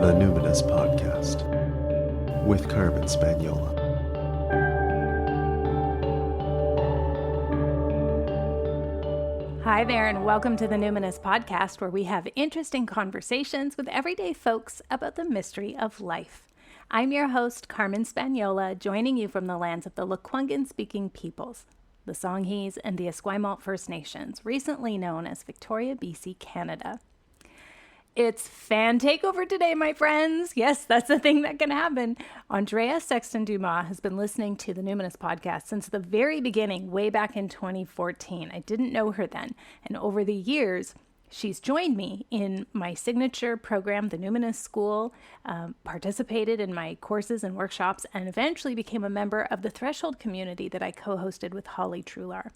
The Numinous Podcast with Carmen Spaniola. Hi there, and welcome to the Numinous Podcast, where we have interesting conversations with everyday folks about the mystery of life. I'm your host, Carmen Spaniola, joining you from the lands of the Lekwungen-speaking peoples, the Songhees and the Esquimalt First Nations, recently known as Victoria, BC, Canada. It's fan takeover today, my friends. Yes, that's the thing that can happen. Andrea Sexton Dumas has been listening to the Numinous Podcast since the very beginning, way back in 2014. I didn't know her then. And over the years, she's joined me in my signature program, the Numinous School, participated in my courses and workshops, and eventually became a member of the Threshold community that I co-hosted with Holly Trular.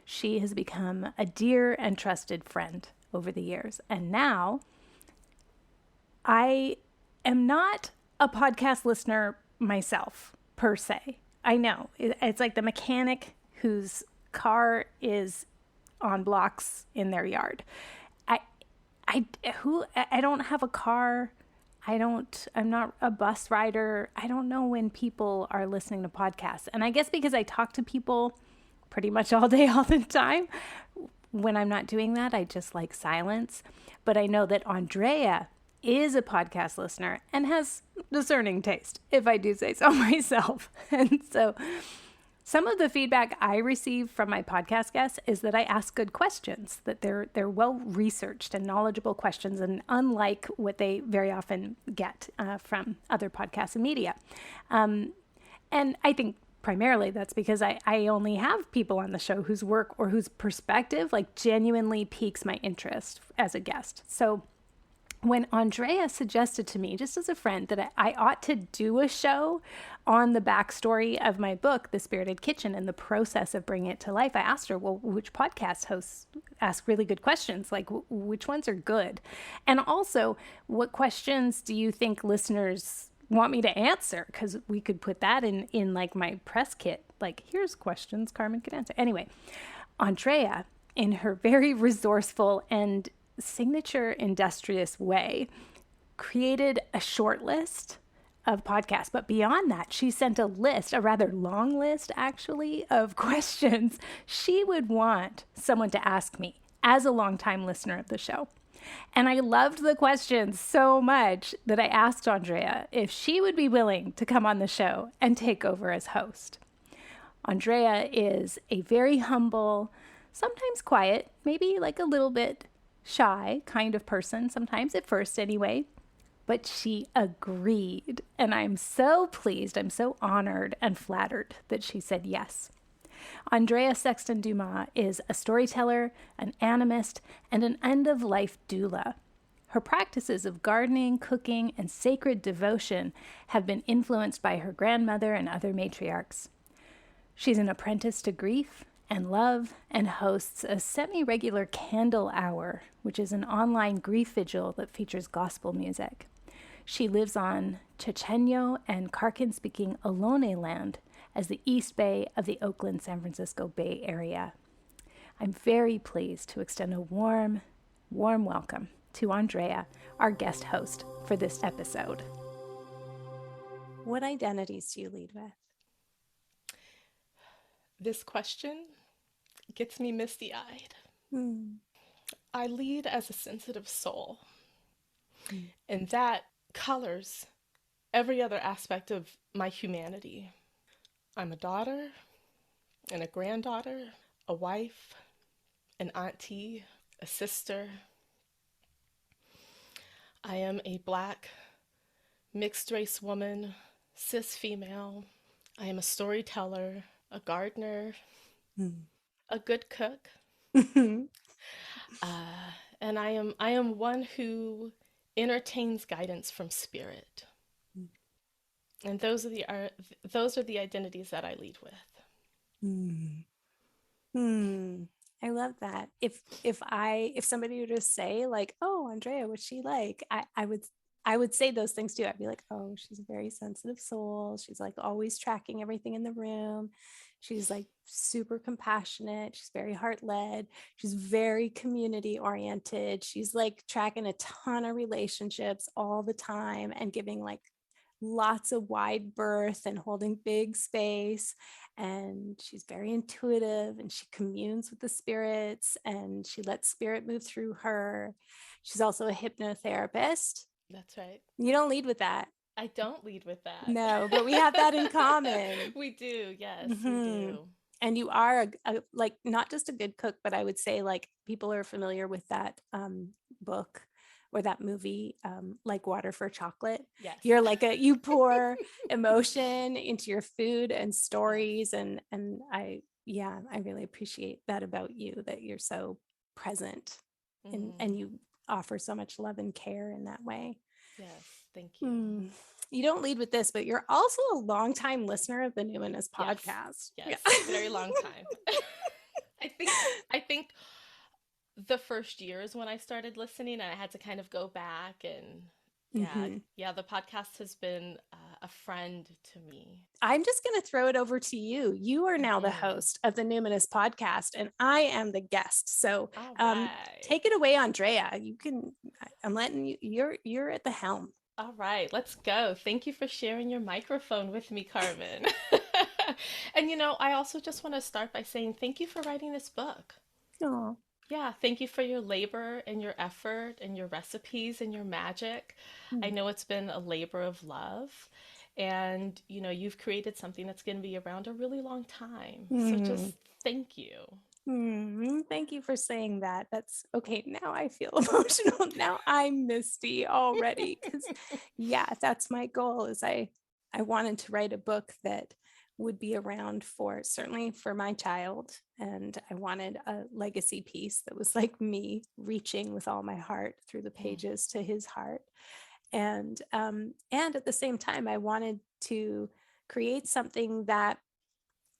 She has become a dear and trusted friend over the years. And now I am not a podcast listener myself, per se. I know. It's like the mechanic whose car is on blocks in their yard. I don't have a car. I'm not a bus rider. I don't know when people are listening to podcasts. And I guess because I talk to people pretty much all day, all the time, when I'm not doing that, I just like silence. But I know that Andrea is a podcast listener and has discerning taste, if I do say so myself. And so some of the feedback I receive from my podcast guests is that I ask good questions, that they're well-researched and knowledgeable questions, and unlike what they very often get from other podcasts and media. And I think primarily that's because I only have people on the show whose work or whose perspective like genuinely piques my interest as a guest. So when Andrea suggested to me, just as a friend, that I ought to do a show on the backstory of my book, The Spirited Kitchen, and the process of bringing it to life, I asked her, well, which podcast hosts ask really good questions? Like, which ones are good? And also, what questions do you think listeners want me to answer? Because we could put that in like my press kit. Like, here's questions Carmen can answer. Anyway, Andrea, in her very resourceful and signature industrious way, created a short list of podcasts. But beyond that, she sent a list, a rather long list actually, of questions she would want someone to ask me as a longtime listener of the show. And I loved the questions so much that I asked Andrea if she would be willing to come on the show and take over as host. Andrea is a very humble, sometimes quiet, maybe like a little bit shy kind of person, sometimes at first anyway, but she agreed. And I'm so pleased, I'm so honored and flattered that she said yes. Andrea Sexton Dumas is a storyteller, an animist, and an end-of-life doula. Her practices of gardening, cooking, and sacred devotion have been influenced by her grandmother and other matriarchs. She's an apprentice to grief and love, and hosts a semi-regular candle hour, which is an online grief vigil that features gospel music. She lives on Chochenyo and Karken-speaking Ohlone land as the East Bay of the Oakland-San Francisco Bay Area. I'm very pleased to extend a warm welcome to Andrea, our guest host for this episode. What identities do you lead with? This question gets me misty-eyed. I lead as a sensitive soul, and that colors every other aspect of my humanity. I'm a daughter and a granddaughter, a wife, an auntie, a sister. I am a Black, mixed-race woman, cis female. I am a storyteller, a gardener, a good cook, and I am one who entertains guidance from spirit, and those are the identities that I lead with. I love that. If somebody were to say like, "Oh, Andrea, what's she like?" I would say those things too. I'd be like, "Oh, she's a very sensitive soul. She's like always tracking everything in the room. She's like super compassionate. She's very heart-led. She's very community oriented. She's like tracking a ton of relationships all the time and giving like lots of wide berth and holding big space. And she's very intuitive and she communes with the spirits and she lets spirit move through her. She's also a hypnotherapist. That's right. You don't lead with that. I don't lead with that. No, but we have that in common. We do. Yes, we Mhm. do. And you are like not just a good cook, but I would say like people are familiar with that book or that movie, like Water for Chocolate. Yes. You're like you pour emotion into your food and stories, and I really appreciate that about you, that you're so present and you offer so much love and care in that way. Yes, thank you. You don't lead with this, but you're also a longtime listener of the Numinous podcast. Yes, very long time. I think the first year is when I started listening, and I had to kind of go back and the podcast has been a friend to me. I'm just going to throw it over to you. You are now the host of the Numinous podcast, and I am the guest. So take it away, Andrea. You can. I'm letting you. You're at the helm. All right, let's go. Thank you for sharing your microphone with me, Carmen. And I also just want to start by saying thank you for writing this book. Oh. Yeah, thank you for your labor and your effort and your recipes and your magic. I know it's been a labor of love, and you've created something that's going to be around a really long time. So just thank you. Thank you for saying that. That's okay. Now I feel emotional. Now I'm misty already because that's my goal. Is I wanted to write a book that would be around for certainly for my child, and I wanted a legacy piece that was like me reaching with all my heart through the pages to his heart, and at the same time I wanted to create something that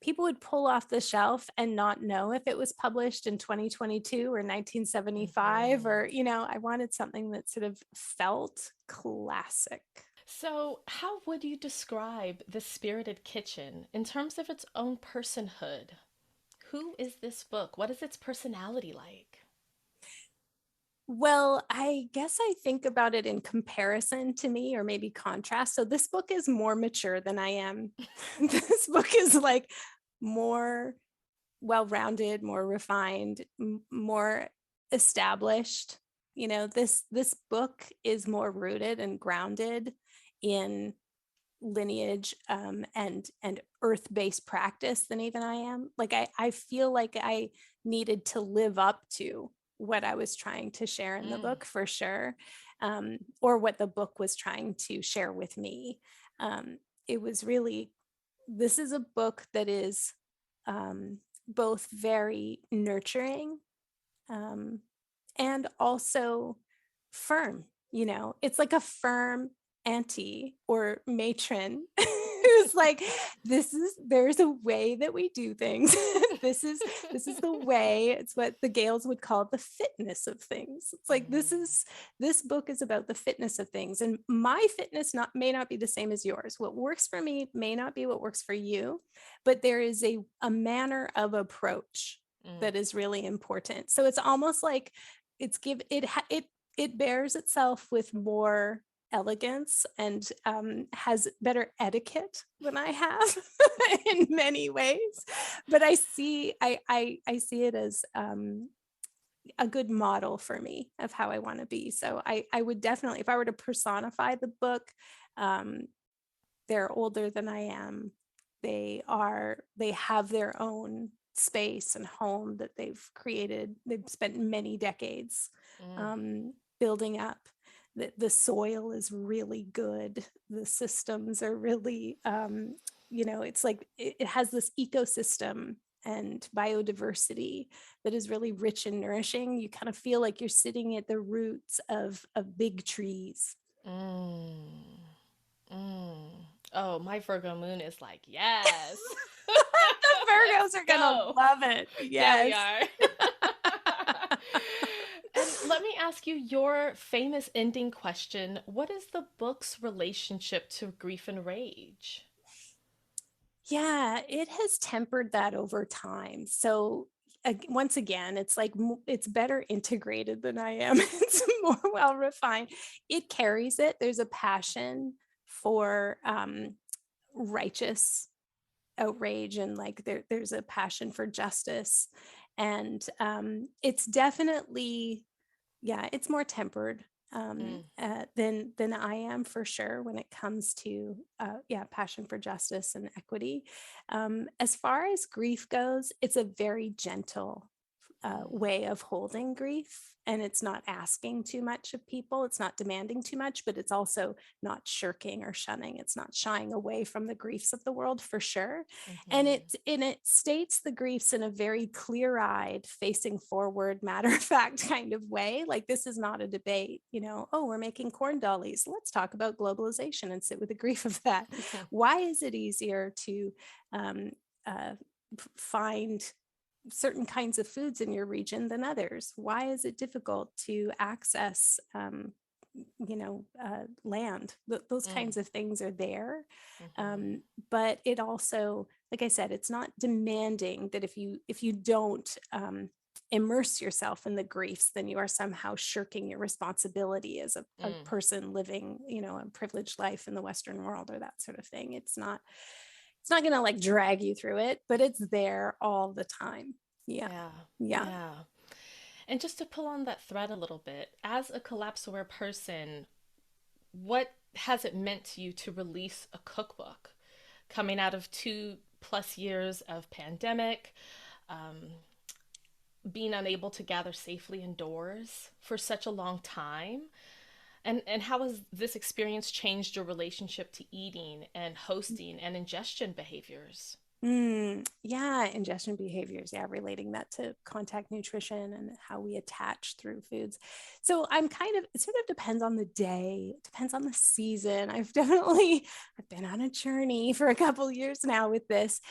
people would pull off the shelf and not know if it was published in 2022 or 1975 or I wanted something that sort of felt classic. So, how would you describe The Spirited Kitchen in terms of its own personhood? Who is this book? What is its personality like? Well, I guess I think about it in comparison to me, or maybe contrast. So this book is more mature than I am. This book is like more well-rounded, more refined, more established. This book is more rooted and grounded in lineage and earth-based practice than even I am. Like I feel like I needed to live up to what I was trying to share in the book, for sure, or what the book was trying to share with me. It was really, this is a book that is both very nurturing and also firm. It's like a firm auntie or matron who's like, there's a way that we do things. this is the way. It's what the Gales would call the fitness of things. It's like this book is about the fitness of things, and my fitness may not be the same as yours. What works for me may not be what works for you, but there is a manner of approach that is really important. So it's almost like it bears itself with more elegance and has better etiquette than I have in many ways. But I see it as a good model for me of how I want to be. So I would definitely, if I were to personify the book, they're older than I am. They have their own space and home that they've created. They've spent many decades building up. The soil is really good. The systems are really, it's like it has this ecosystem and biodiversity that is really rich and nourishing. You kind of feel like you're sitting at the roots of big trees. Oh, my Virgo moon is like, yes. The Virgos are gonna love it. Yes. Yeah, we are. And let me ask you your famous ending question. What is the book's relationship to grief and rage? Yeah, it has tempered that over time. So once again, it's like it's better integrated than I am. It's more well refined. It carries it. There's a passion for righteous outrage, and like there's a passion for justice, and it's definitely, yeah, it's more tempered than I am, for sure, when it comes to passion for justice and equity. As far as grief goes, it's a very gentle way of holding grief, and it's not asking too much of people. It's not demanding too much, but it's also not shirking or shunning. It's not shying away from the griefs of the world, for sure. And it states the griefs in a very clear-eyed, facing forward, matter-of-fact kind of way. Like, this is not a debate, oh, we're making corn dollies, let's talk about globalization and sit with the grief of that. Why is it easier to find certain kinds of foods in your region than others? Why is it difficult to access land? Those kinds of things are there. But it also, like I said, it's not demanding that if you don't immerse yourself in the griefs, then you are somehow shirking your responsibility as a person living, a privileged life in the Western world, or that sort of thing. It's not going to like drag you through it, but it's there all the time. Yeah. And just to pull on that thread a little bit, as a collapse-aware person, what has it meant to you to release a cookbook coming out of 2+ years of pandemic, being unable to gather safely indoors for such a long time? And how has this experience changed your relationship to eating and hosting and ingestion behaviors? Ingestion behaviors. Yeah, relating that to contact nutrition and how we attach through foods. So it sort of depends on the day, it depends on the season. I've been on a journey for a couple of years now with this.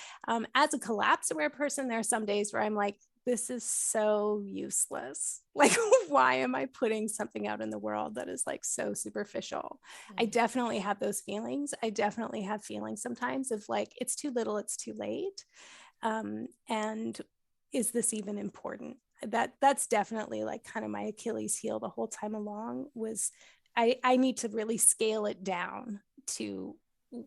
As a collapse-aware person, there are some days where I'm like, this is so useless. Like, why am I putting something out in the world that is like so superficial? I definitely have those feelings. I definitely have feelings sometimes of like, it's too little, it's too late. And is this even important? That's definitely like kind of my Achilles heel the whole time along, was I need to really scale it down to,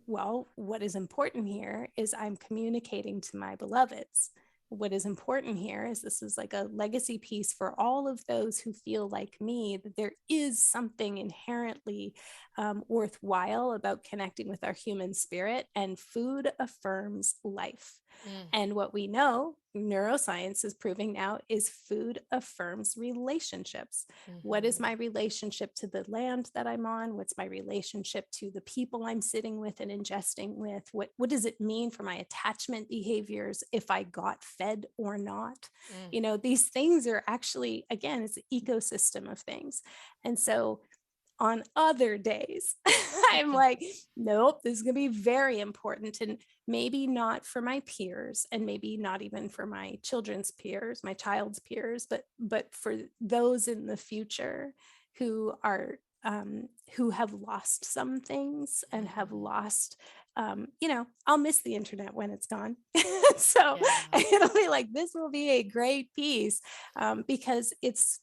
well, what is important here is I'm communicating to my beloveds. What is important here is this is like a legacy piece for all of those who feel like me, that there is something inherently worthwhile about connecting with our human spirit, and food affirms life. And what we know, neuroscience is proving now, is food affirms relationships. What is my relationship to the land that I'm on? What's my relationship to the people I'm sitting with and ingesting with? What does it mean for my attachment behaviors if I got fed or not? These things are actually, again, it's an ecosystem of things. And so on other days, I'm like, nope, this is going to be very important, and maybe not for my peers, and maybe not even for my children's peers, my child's peers, but for those in the future who are who have lost some things and have lost, I'll miss the internet when it's gone. So it'll be like, this will be a great piece, because it's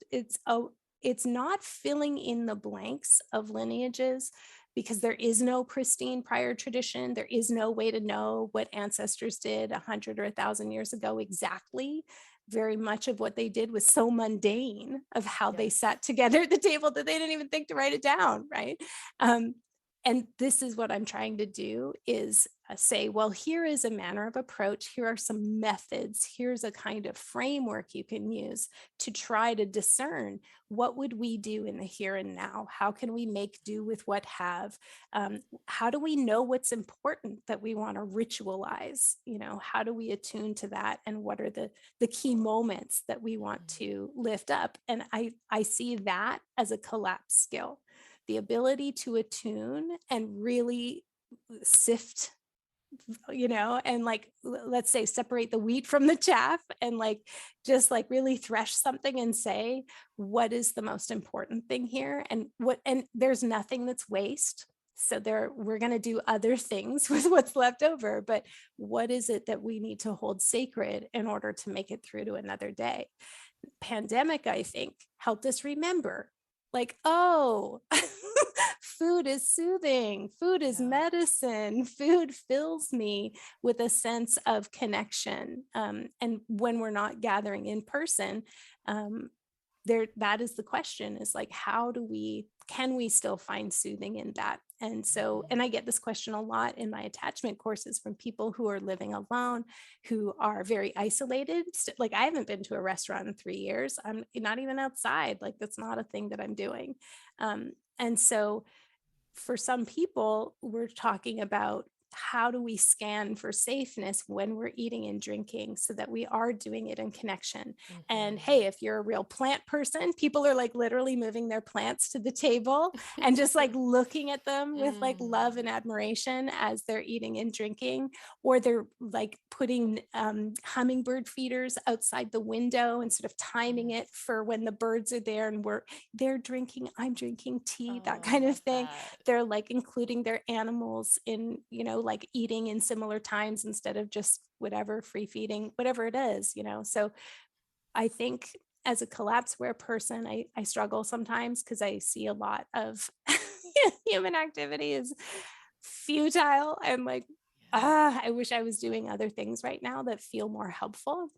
not filling in the blanks of lineages, because there is no pristine prior tradition. There is no way to know what ancestors did 100 or 1,000 years ago exactly. Very much of what they did was so mundane of how they sat together at the table that they didn't even think to write it down, right? And this is what I'm trying to do, is say, well, here is a manner of approach. Here are some methods. Here's a kind of framework you can use to try to discern, what would we do in the here and now? How can we make do with what have? How do we know what's important that we want to ritualize? How do we attune to that? And what are the key moments that we want to lift up? And I see that as a collapse skill. The ability to attune and really sift, and like, let's say, separate the wheat from the chaff, and like, just like really thresh something and say, what is the most important thing here? And there's nothing that's waste. So we're going to do other things with what's left over, but what is it that we need to hold sacred in order to make it through to another day? Pandemic, I think, helped us remember, like, oh, food is soothing, food is medicine, food fills me with a sense of connection. And when we're not gathering in person, that is the question, is like, can we still find soothing in that? And so, and I get this question a lot in my attachment courses from people who are living alone, who are very isolated. Like, I haven't been to a restaurant in 3 years. I'm not even outside. Like, that's not a thing that I'm doing. And so for some people, we're talking about, how do we scan for safeness when we're eating and drinking so that we are doing it in connection? And hey, if you're a real plant person, people are like literally moving their plants to the table and just like looking at them with like love and admiration as they're eating and drinking, or they're like putting hummingbird feeders outside the window and sort of timing it for when the birds are there and they're drinking, I'm drinking tea, that kind of thing. They're like including their animals in, like eating in similar times instead of just whatever, free feeding, whatever it is, So I think as a collapseware person, I struggle sometimes because I see a lot of human activity is futile. I'm like, I wish I was doing other things right now that feel more helpful.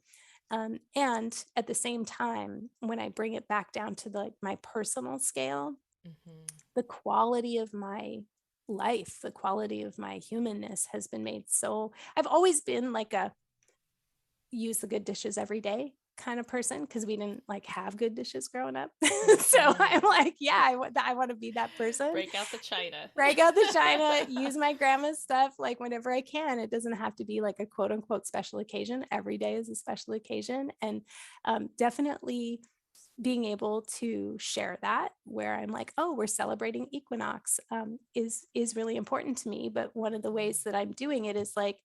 And at the same time, when I bring it back down to my personal scale, the quality of my life, the quality of my humanness has been made so. I've always been like a use the good dishes every day kind of person, because we didn't like have good dishes growing up. So I'm like, I want to be that person. Break out the china, use my grandma's stuff like whenever I can. It doesn't have to be like a quote unquote special occasion. Every day is a special occasion. And definitely being able to share that, where I'm like, oh, we're celebrating equinox, is really important to me. But one of the ways that I'm doing it is like,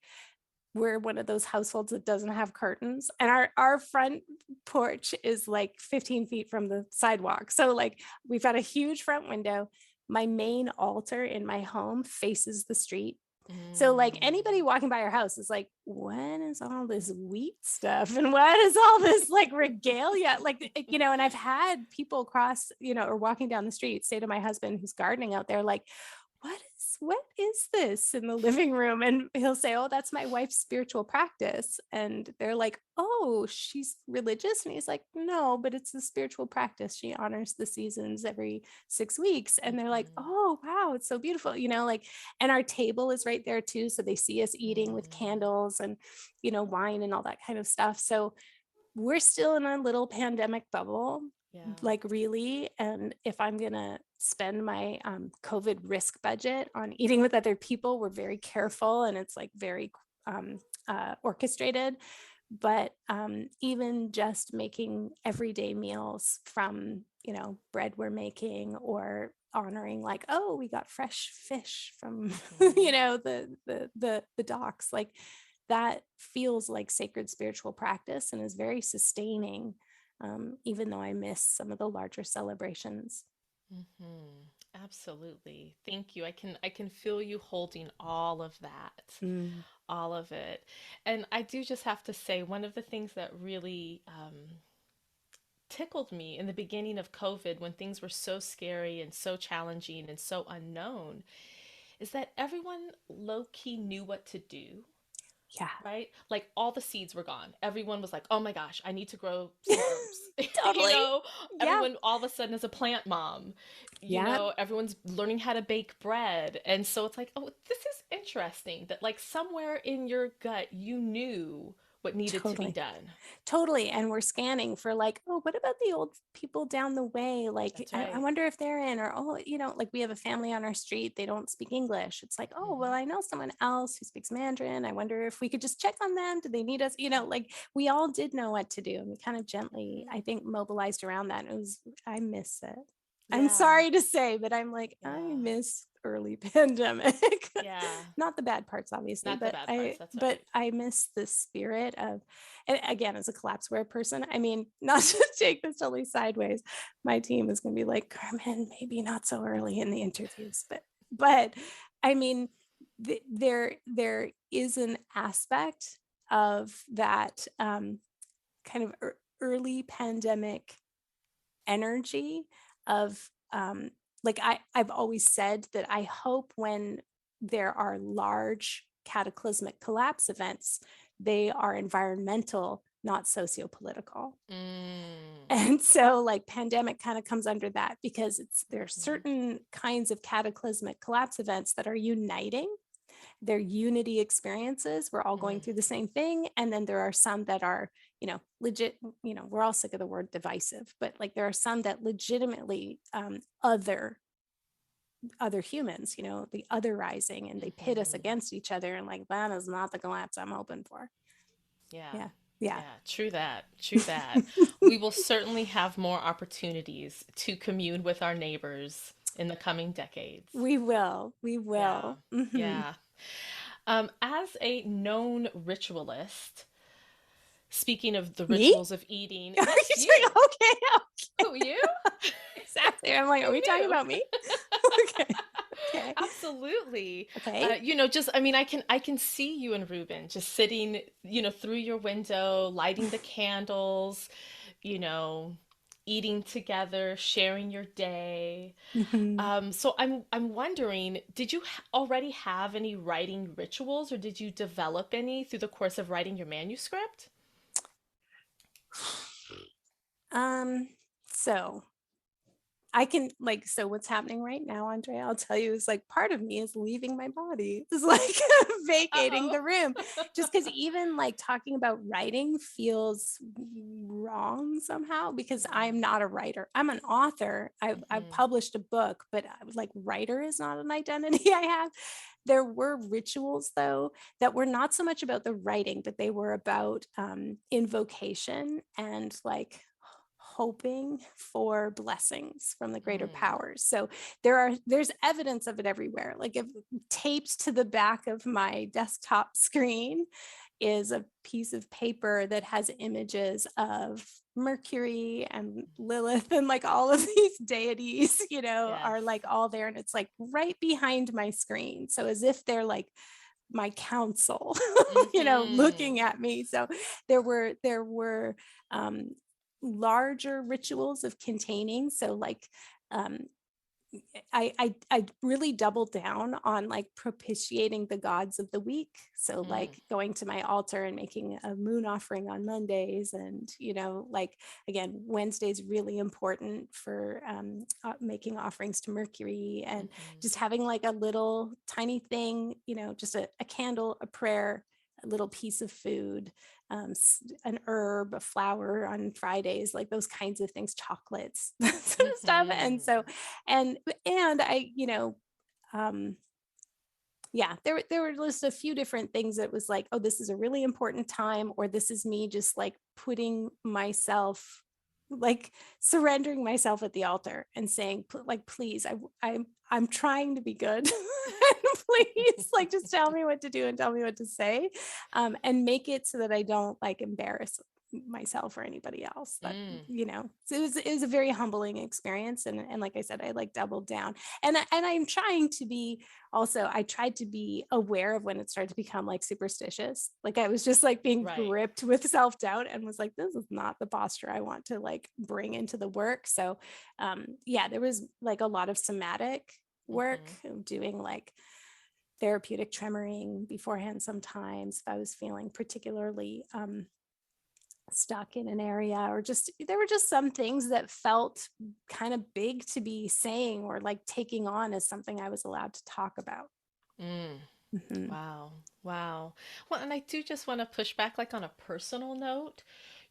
we're one of those households that doesn't have curtains, and our front porch is like 15 feet from the sidewalk. So like, we've got a huge front window. My main altar in my home faces the street. So like, anybody walking by our house is like, what is all this wheat stuff? And what is all this like regalia? Like, and I've had people cross, or walking down the street, say to my husband who's gardening out there, like, what is this in the living room? And he'll say, oh, that's my wife's spiritual practice. And they're like, oh, she's religious? And he's like, no, but it's a spiritual practice. She honors the seasons every 6 weeks. And they're like, oh, wow, it's so beautiful. And our table is right there too. So they see us eating with candles and, wine and all that kind of stuff. So we're still in a little pandemic bubble. Like, really. And if I'm going to spend my COVID risk budget on eating with other people, we're very careful, and it's like very orchestrated. But even just making everyday meals from, bread we're making, or honoring like, oh, we got fresh fish from, the docks, like that feels like sacred spiritual practice and is very sustaining. Even though I miss some of the larger celebrations. Absolutely. Thank you. I can feel you holding all of that, all of it. And I do just have to say, one of the things that really tickled me in the beginning of COVID, when things were so scary and so challenging and so unknown, is that everyone low-key knew what to do. Yeah. Right? Like, all the seeds were gone. Everyone was like, oh my gosh, I need to grow some herbs. Totally. Everyone all of a sudden is a plant mom. Everyone's learning how to bake bread. And so it's like, oh, this is interesting that like somewhere in your gut, you knew what needed to be done. Totally. And we're scanning for like, oh, what about the old people down the way? Like, right. I wonder if they're in, or, oh, like we have a family on our street, they don't speak English. It's like, oh, well, I know someone else who speaks Mandarin. I wonder if we could just check on them. Do they need us? Like we all did know what to do. And we kind of gently, I think, mobilized around that. I miss it. Yeah. I'm sorry to say, but I'm like, I miss early pandemic. Not the bad parts, obviously, but I miss the spirit of, and again, as a collapseware person, I mean, not to take this totally sideways, my team is going to be like, Carmen, maybe not so early in the interviews, but But I mean, there is an aspect of that kind of early pandemic energy of like I've always said that I hope when there are large cataclysmic collapse events, they are environmental, not sociopolitical. And so like pandemic kind of comes under that, because there are certain kinds of cataclysmic collapse events that are uniting. They're unity experiences. We're all going through the same thing. And then there are some that are, legit, we're all sick of the word divisive, but like there are some that legitimately other humans, the otherizing, and they pit us against each other. And like, that is not the collapse I'm hoping for. Yeah. Yeah. True that. True that. We will certainly have more opportunities to commune with our neighbors in the coming decades. We will. Yeah. Mm-hmm. Yeah. As a known ritualist, speaking of the Me? rituals of eating, yes, you. Okay. Who, you? Exactly. I'm like, are we talking about me? Okay. Okay. Absolutely. Okay. I can see you and Ruben just sitting, through your window, lighting the candles, you know, eating together, sharing your day. Mm-hmm. So I'm wondering, did you already have any writing rituals, or did you develop any through the course of writing your manuscript? So I can so what's happening right now, Andrea, I'll tell you, is like part of me is leaving my body. It's like vacating Uh-oh. the room. Just because even like talking about writing feels wrong somehow, because I'm not a writer. I'm an author. I've published a book, but like writer is not an identity I have. There were rituals though that were not so much about the writing, but they were about invocation and like hoping for blessings from the greater powers. So there's evidence of it everywhere. Like if taped to the back of my desktop screen is a piece of paper that has images of Mercury and Lilith and like all of these deities, Yes. are like all there, and it's like right behind my screen. So as if they're like my counsel, looking at me. So there were larger rituals of containing. So like I really doubled down on like propitiating the gods of the week. So like going to my altar and making a moon offering on Mondays, and like again, Wednesday's really important for making offerings to Mercury, and just having like a little tiny thing, just a candle, a prayer, a little piece of food, an herb, a flower on Fridays, like those kinds of things, chocolates, that sort of stuff. And so, and I, there were just a few different things that was like, oh, this is a really important time, or this is me just like putting myself, like surrendering myself at the altar and saying, like, please, I'm trying to be good. And please, like, just tell me what to do and tell me what to say, and make it so that I don't like embarrass myself or anybody else. But so it was a very humbling experience, and like I said, I like doubled down, and I'm trying to be also, I tried to be aware of when it started to become like superstitious. Like I was just like being gripped with self-doubt, and was like, this is not the posture I want to like bring into the work. So there was like a lot of somatic work, doing like therapeutic tremoring beforehand. Sometimes if I was feeling particularly stuck in an area, or just there were just some things that felt kind of big to be saying or like taking on as something I was allowed to talk about. Wow. Wow. Well, and I do just want to push back, like on a personal note.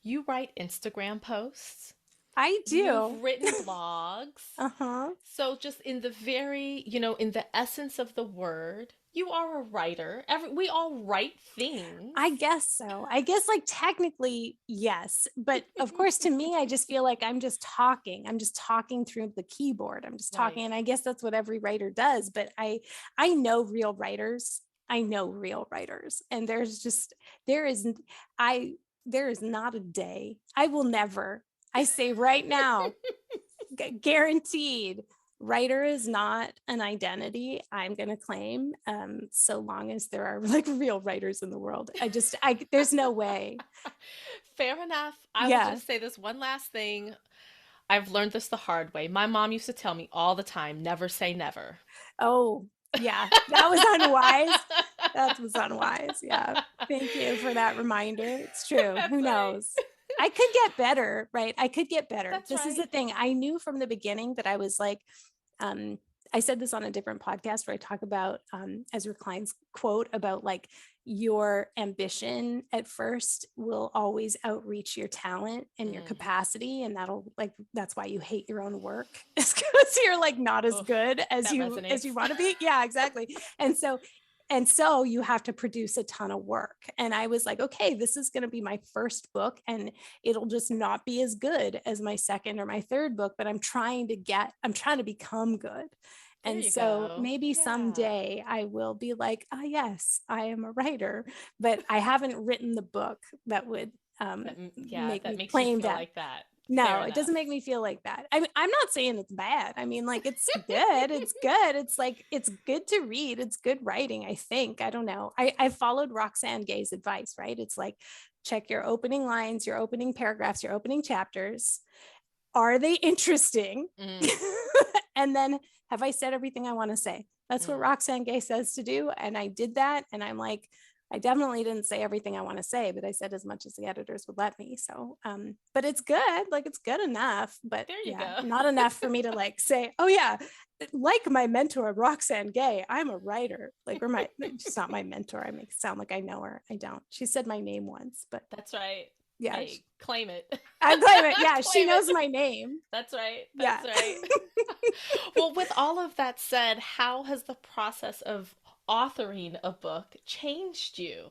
You write Instagram posts. I do. You've written blogs. Uh-huh. So just in the very, in the essence of the word, you are a writer. We all write things. I guess so. I guess like technically, yes. But of course, to me, I just feel like I'm just talking. I'm just talking through the keyboard. I'm just talking. And I guess that's what every writer does. But I know real writers. I know real writers. And there is not a day. I will never, I say right now, guaranteed, Writer is not an identity I'm going to claim, so long as there are like real writers in the world. There's no way. Fair enough. I will just say this one last thing. I've learned this the hard way. My mom used to tell me all the time, never say never. Oh, yeah. That was unwise. That was unwise. Yeah. Thank you for that reminder. It's true. That's Who right. knows? I could get better, right? I could get better. That's This is the right. thing. I knew from the beginning that I was like, I said this on a different podcast where I talk about Ezra Klein's quote about like your ambition at first will always outreach your talent and your capacity. And that's why you hate your own work. It's because you're like not as good as you want to be. Yeah, exactly. And so you have to produce a ton of work. And I was like, okay, this is going to be my first book and it'll just not be as good as my second or my third book, but I'm trying to become good. And so maybe someday I will be like, oh, yes, I am a writer, but I haven't written the book that would make me claim that. Like that. No, it doesn't make me feel like that. I mean, I'm not saying it's bad. I mean, like, it's good. It's good. It's like, it's good to read. It's good writing, I think. I don't know. I followed Roxane Gay's advice, right? It's like, check your opening lines, your opening paragraphs, your opening chapters. Are they interesting? And then have I said everything I want to say? That's what Roxane Gay says to do. And I did that. And I'm like, I definitely didn't say everything I want to say, but I said as much as the editors would let me. So, but it's good. Like, it's good enough, but not enough for me to like say, oh yeah, like my mentor, Roxane Gay, I'm a writer. Like, she's not my mentor. I make it sound like I know her. I don't. She said my name once, but that's right. Yeah. Hey, claim it. I claim it. Yeah. She knows my name. That's right. That's right. Well, with all of that said, how has the process of authoring a book changed you?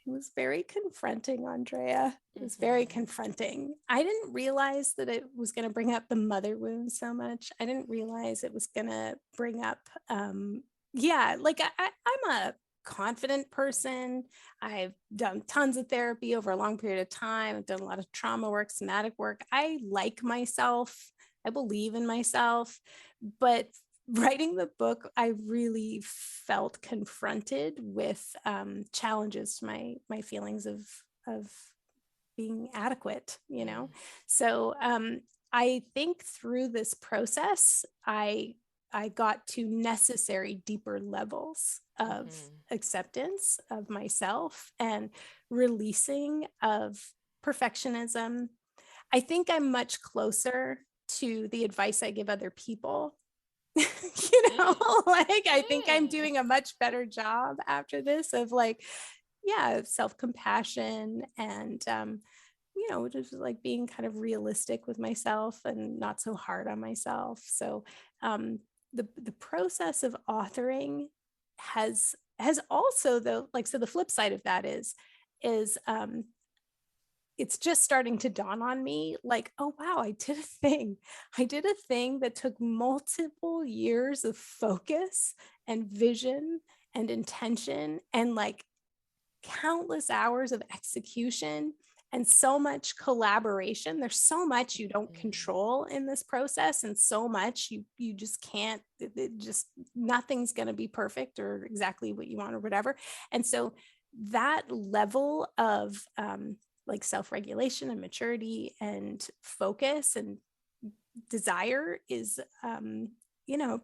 It was very confronting, Andrea. It was very confronting. I didn't realize that it was going to bring up the mother wound so much. I didn't realize it was going to bring up, like I'm a confident person. I've done tons of therapy over a long period of time. I've done a lot of trauma work, somatic work. I like myself. I believe in myself. But writing the book, I really felt confronted with challenges to my feelings of being adequate, you know? So I think through this process, I got to necessary deeper levels of acceptance of myself and releasing of perfectionism. I think I'm much closer to the advice I give other people. I think I'm doing a much better job after this of self-compassion and, just like being kind of realistic with myself and not so hard on myself. So the process of authoring has also, though, so the flip side of that is it's just starting to dawn on me like, oh, wow, I did a thing that took multiple years of focus and vision and intention and like countless hours of execution and so much collaboration. There's so much you don't control in this process and so much you just can't, nothing's going to be perfect or exactly what you want or whatever. And so that level of self-regulation and maturity and focus and desire is,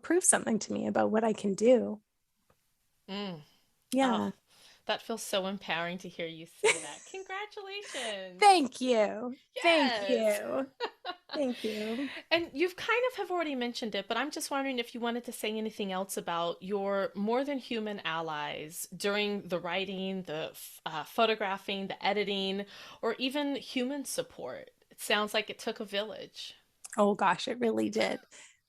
proves something to me about what I can do. Yeah. Oh, that feels so empowering to hear you say that. Congratulations. Thank you. Yes. Thank you. Thank you. And you've kind of have already mentioned it, but I'm just wondering if you wanted to say anything else about your more than human allies during the writing, the photographing, the editing, or even human support. It sounds like it took a village. Oh gosh, it really did.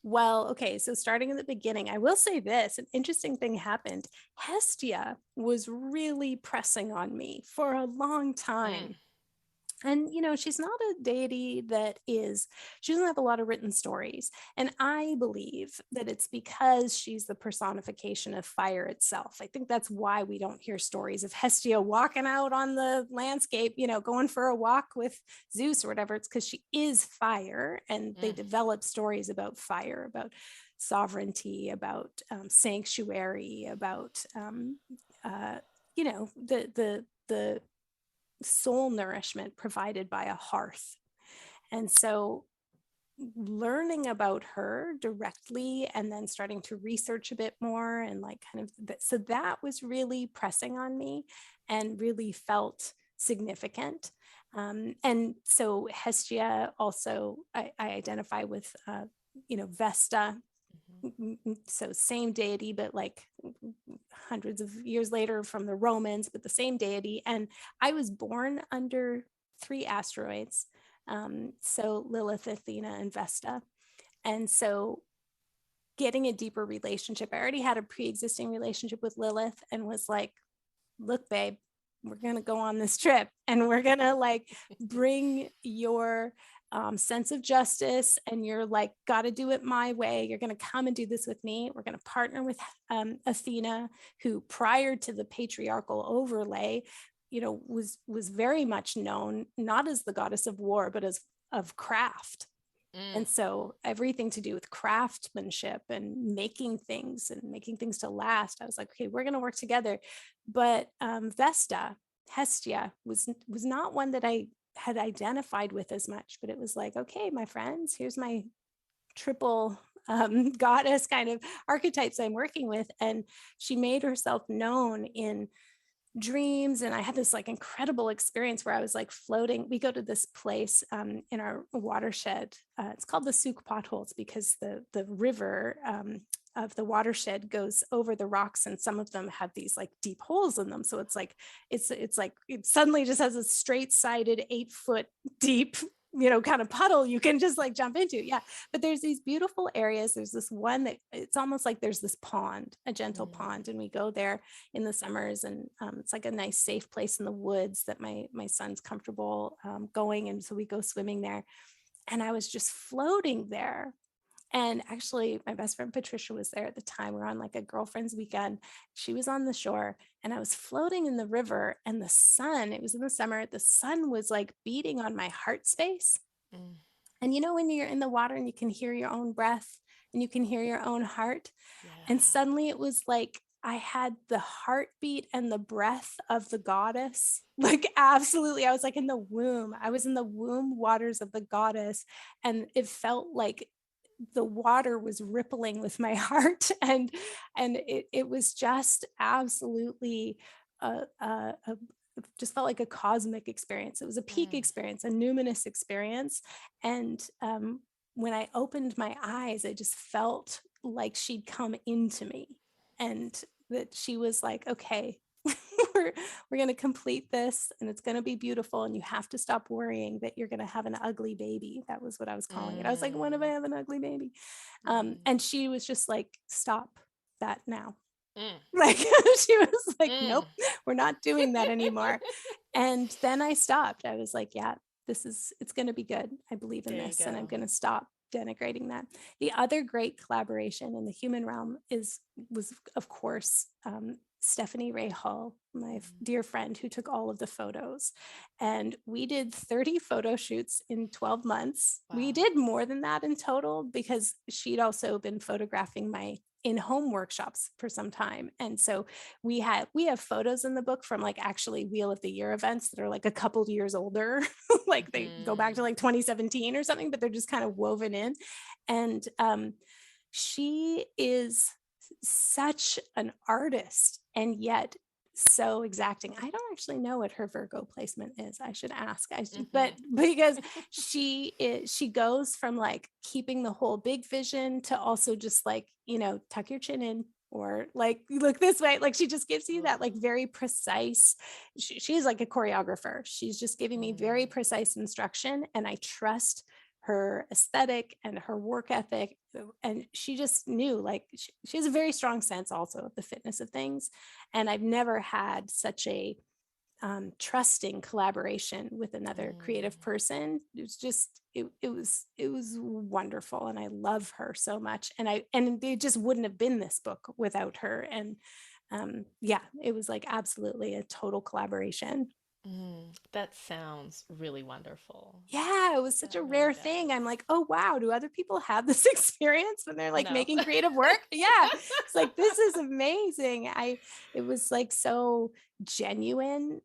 Well, okay, so starting in the beginning, I will say this, an interesting thing happened. Hestia was really pressing on me for a long time. And, she's not a deity she doesn't have a lot of written stories. And I believe that it's because she's the personification of fire itself. I think that's why we don't hear stories of Hestia walking out on the landscape, going for a walk with Zeus or whatever. It's because she is fire. And they develop stories about fire, about sovereignty, about sanctuary, about, the soul nourishment provided by a hearth. And so learning about her directly and then starting to research a bit more and like kind of so that was really pressing on me and really felt significant. And so Hestia also I identify with Vesta. So same deity, but like hundreds of years later from the Romans, but the same deity. And I was born under 3 asteroids. So Lilith, Athena, and Vesta. And so getting a deeper relationship, I already had a pre-existing relationship with Lilith and was like, look, babe, we're going to go on this trip and we're going to like bring your sense of justice and you're like, got to do it my way. You're going to come and do this with me. We're going to partner with Athena, who prior to the patriarchal overlay, was very much known, not as the goddess of war, but as of craft. And so everything to do with craftsmanship and making things to last, I was like, okay, we're going to work together. But Vesta, Hestia was not one that I had identified with as much, but it was like, okay, my friends, here's my triple goddess kind of archetypes I'm working with. And she made herself known in dreams. And I had this like incredible experience where I was like floating. We go to this place in our watershed. It's called the Souk Potholes because the river of the watershed goes over the rocks, and some of them have these like deep holes in them. So it's like it suddenly just has a straight-sided 8-foot deep kind of puddle you can just like jump into. Yeah. But there's these beautiful areas. There's this one that it's almost like there's this pond, a gentle pond. And we go there in the summers, and it's like a nice safe place in the woods that my son's comfortable going. And so we go swimming there, and I was just floating there. And actually my best friend Patricia was there at the time. We were on like a girlfriend's weekend. She was on the shore and I was floating in the river, and the sun, it was in the summer, the sun was like beating on my heart space. And when you're in the water and you can hear your own breath and you can hear your own heart. And suddenly it was like I had the heartbeat and the breath of the goddess. Like absolutely. I was like in the womb. I was in the womb waters of the goddess. And it felt like the water was rippling with my heart. And it was just absolutely just felt like a cosmic experience. It was a peak experience, a numinous experience. And when I opened my eyes, I just felt like she'd come into me, and that she was like, okay, we're going to complete this, and it's going to be beautiful, and you have to stop worrying that you're going to have an ugly baby. That was what I was calling it. I was like, when if I have an ugly baby? And she was just like, stop that now. Like she was like, nope, we're not doing that anymore. And then I stopped. I was like, yeah, it's going to be good. I believe in this, and I'm going to stop denigrating that. The other great collaboration in the human realm was of course Stephanie Ray Hull, my dear friend who took all of the photos. And we did 30 photo shoots in 12 months. Wow. We did more than that in total because she'd also been photographing my in-home workshops for some time. And so we have photos in the book from like actually Wheel of the Year events that are like a couple years older, like they go back to like 2017 or something, but they're just kind of woven in. And she is such an artist and yet so exacting. I don't actually know what her Virgo placement is. I should ask. But because she goes from like keeping the whole big vision to also just like, tuck your chin in or like look this way. Like she just gives you that like very precise. She's like a choreographer. She's just giving me very precise instruction, and I trust her aesthetic and her work ethic. And she just knew, like, she has a very strong sense also of the fitness of things. And I've never had such a trusting collaboration with another creative person. It was just, it was wonderful. And I love her so much. And it just wouldn't have been this book without her. And yeah, it was like absolutely a total collaboration. That sounds really wonderful. Yeah, it was such That a really rare does. thing. I'm like, oh wow, do other people have this experience when they're like No. making creative work? Yeah. It's like, this is amazing. It was like so genuine,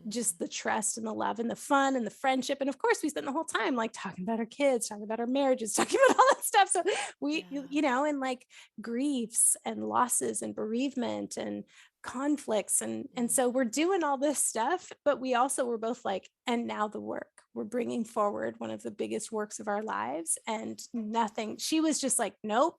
just the trust and the love and the fun and the friendship. And of course, we spent the whole time like talking about our kids, talking about our marriages, talking about all that stuff. So we, Yeah. you know, and like griefs and losses and bereavement and conflicts, and so we're doing all this stuff, but we also were both like, and now the work, we're bringing forward one of the biggest works of our lives, and nothing, she was just like, nope,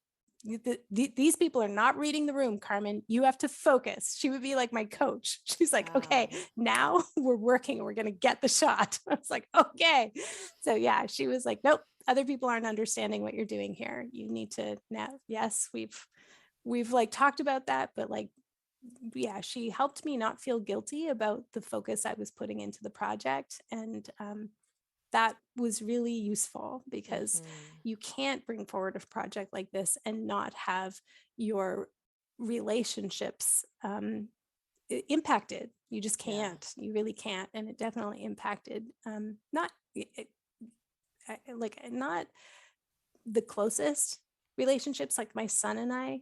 these people are not reading the room, Carmen, you have to focus. She would be like my coach. She's like, okay, Wow. now we're working, we're going to get the shot. I was like, okay. So yeah, she was like, nope, other people aren't understanding what you're doing here, you need to now. Yes, we've like talked about that, but like, yeah, she helped me not feel guilty about the focus I was putting into the project. And that was really useful, because you can't bring forward a project like this and not have your relationships impacted. You just Yeah. can't, you really can't. And it definitely impacted not like not the closest relationships, like my son and I,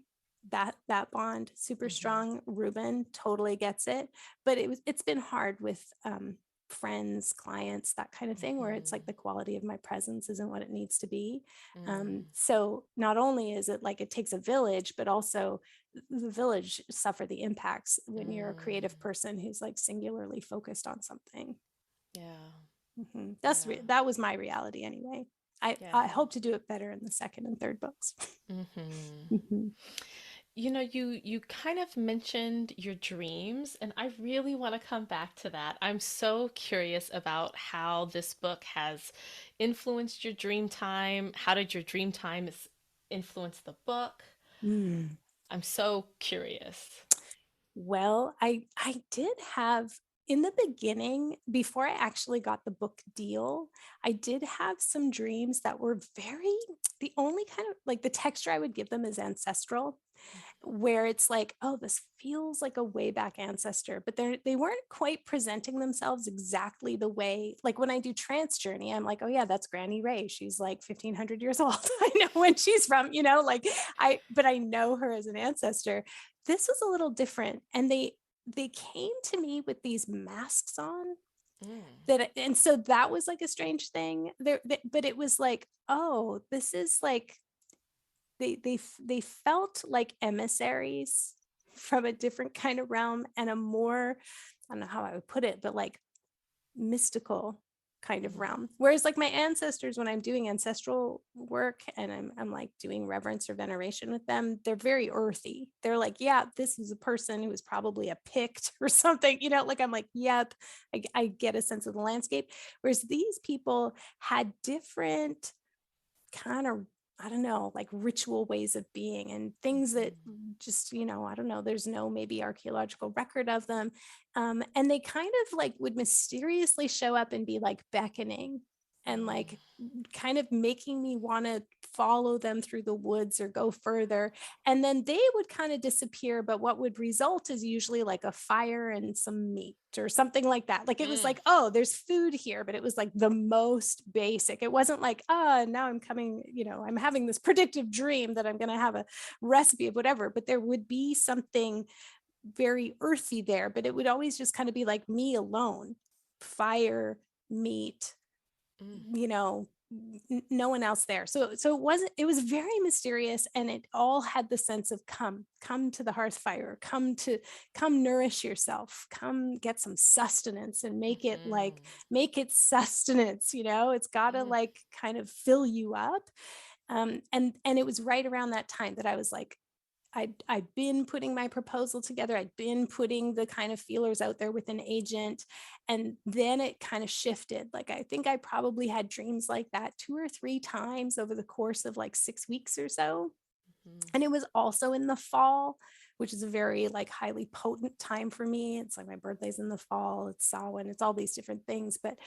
that bond super strong. Ruben totally gets it, but it's been hard with friends, clients, that kind of thing, where it's like the quality of my presence isn't what it needs to be. So not only is it like it takes a village, but also the village suffer the impacts when you're a creative person who's like singularly focused on something. Yeah. That's that was my reality anyway. I Yeah. hope to do it better in the second and third books. You know, you kind of mentioned your dreams, and I really want to come back to that. I'm so curious about how this book has influenced your dream time. How did your dream time influence the book? Mm. I'm so curious. Well, I did have, in the beginning, before I actually got the book deal, I did have some dreams that were very, the only kind of like the texture I would give them is ancestral, where it's like, oh, this feels like a way back ancestor, but they weren't quite presenting themselves exactly the way, like when I do Trance Journey, I'm like, oh yeah, that's Granny Ray. She's like 1500 years old. I know when she's from, you know, like but I know her as an ancestor. This was a little different. And they came to me with these masks on, and so that was like a strange thing there, but it was like, oh, this is like, they felt like emissaries from a different kind of realm, and a more, I don't know how I would put it, but like mystical kind of realm. Whereas like my ancestors, when I'm doing ancestral work and I'm like doing reverence or veneration with them, they're very earthy. They're like, yeah, this is a person who was probably a Pict or something, you know, like I'm like, yep, I get a sense of the landscape. Whereas these people had different kind of, I don't know, like ritual ways of being and things that just, you know, I don't know, there's no maybe archaeological record of them. And they kind of like would mysteriously show up and be like beckoning and like kind of making me want to follow them through the woods or go further. And then they would kind of disappear, but what would result is usually like a fire and some meat or something like that. Like it was like, oh, there's food here, but it was like the most basic. It wasn't like, now I'm coming, you know, I'm having this predictive dream that I'm going to have a recipe of whatever, but there would be something very earthy there, but it would always just kind of be like me alone, fire, meat, you know, no one else there. So it was very mysterious, and it all had the sense of come to the hearth fire, come nourish yourself, come get some sustenance and make it sustenance, you know, it's gotta like kind of fill you up. And it was right around that time that I was like, I'd been putting my proposal together. I'd been putting the kind of feelers out there with an agent. And then it kind of shifted. Like, I think I probably had dreams like that 2 or 3 times over the course of like 6 weeks or so. And it was also in the fall which is a very like highly potent time for me. It's like my birthday's in the fall, it's Samhain, it's all these different things, but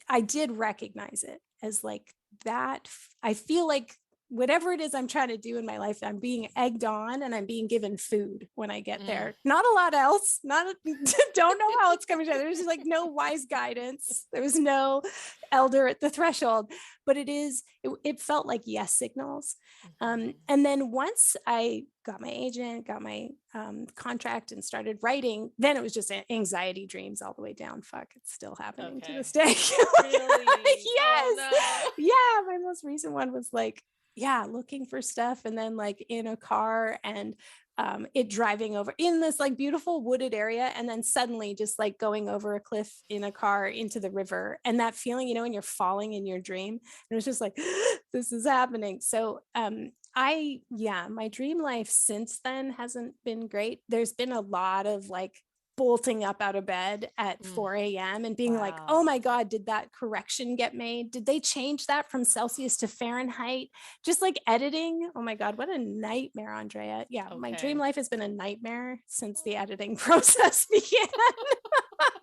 I did recognize it as like that. I feel like whatever it is I'm trying to do in my life, I'm being egged on and I'm being given food when I get there. Not a lot else, don't know how it's coming together. There's just like no wise guidance. There was no elder at the threshold, but it felt like yes signals. And then once I got my agent, got my contract and started writing, then it was just anxiety dreams all the way down. Fuck, it's still happening to this day. Really? Yes. Oh, no. Yeah. My most recent one was like, looking for stuff and then like in a car and it driving over in this like beautiful wooded area and then suddenly just like going over a cliff in a car into the river, and that feeling, when you're falling in your dream, and it was just like this is happening. So my dream life since then hasn't been great. There's been a lot of like bolting up out of bed at 4 a.m. and being like, oh my God, did that correction get made? Did they change that from Celsius to Fahrenheit? Just like editing. Oh my God, what a nightmare, Andrea. Yeah, my dream life has been a nightmare since the editing process began.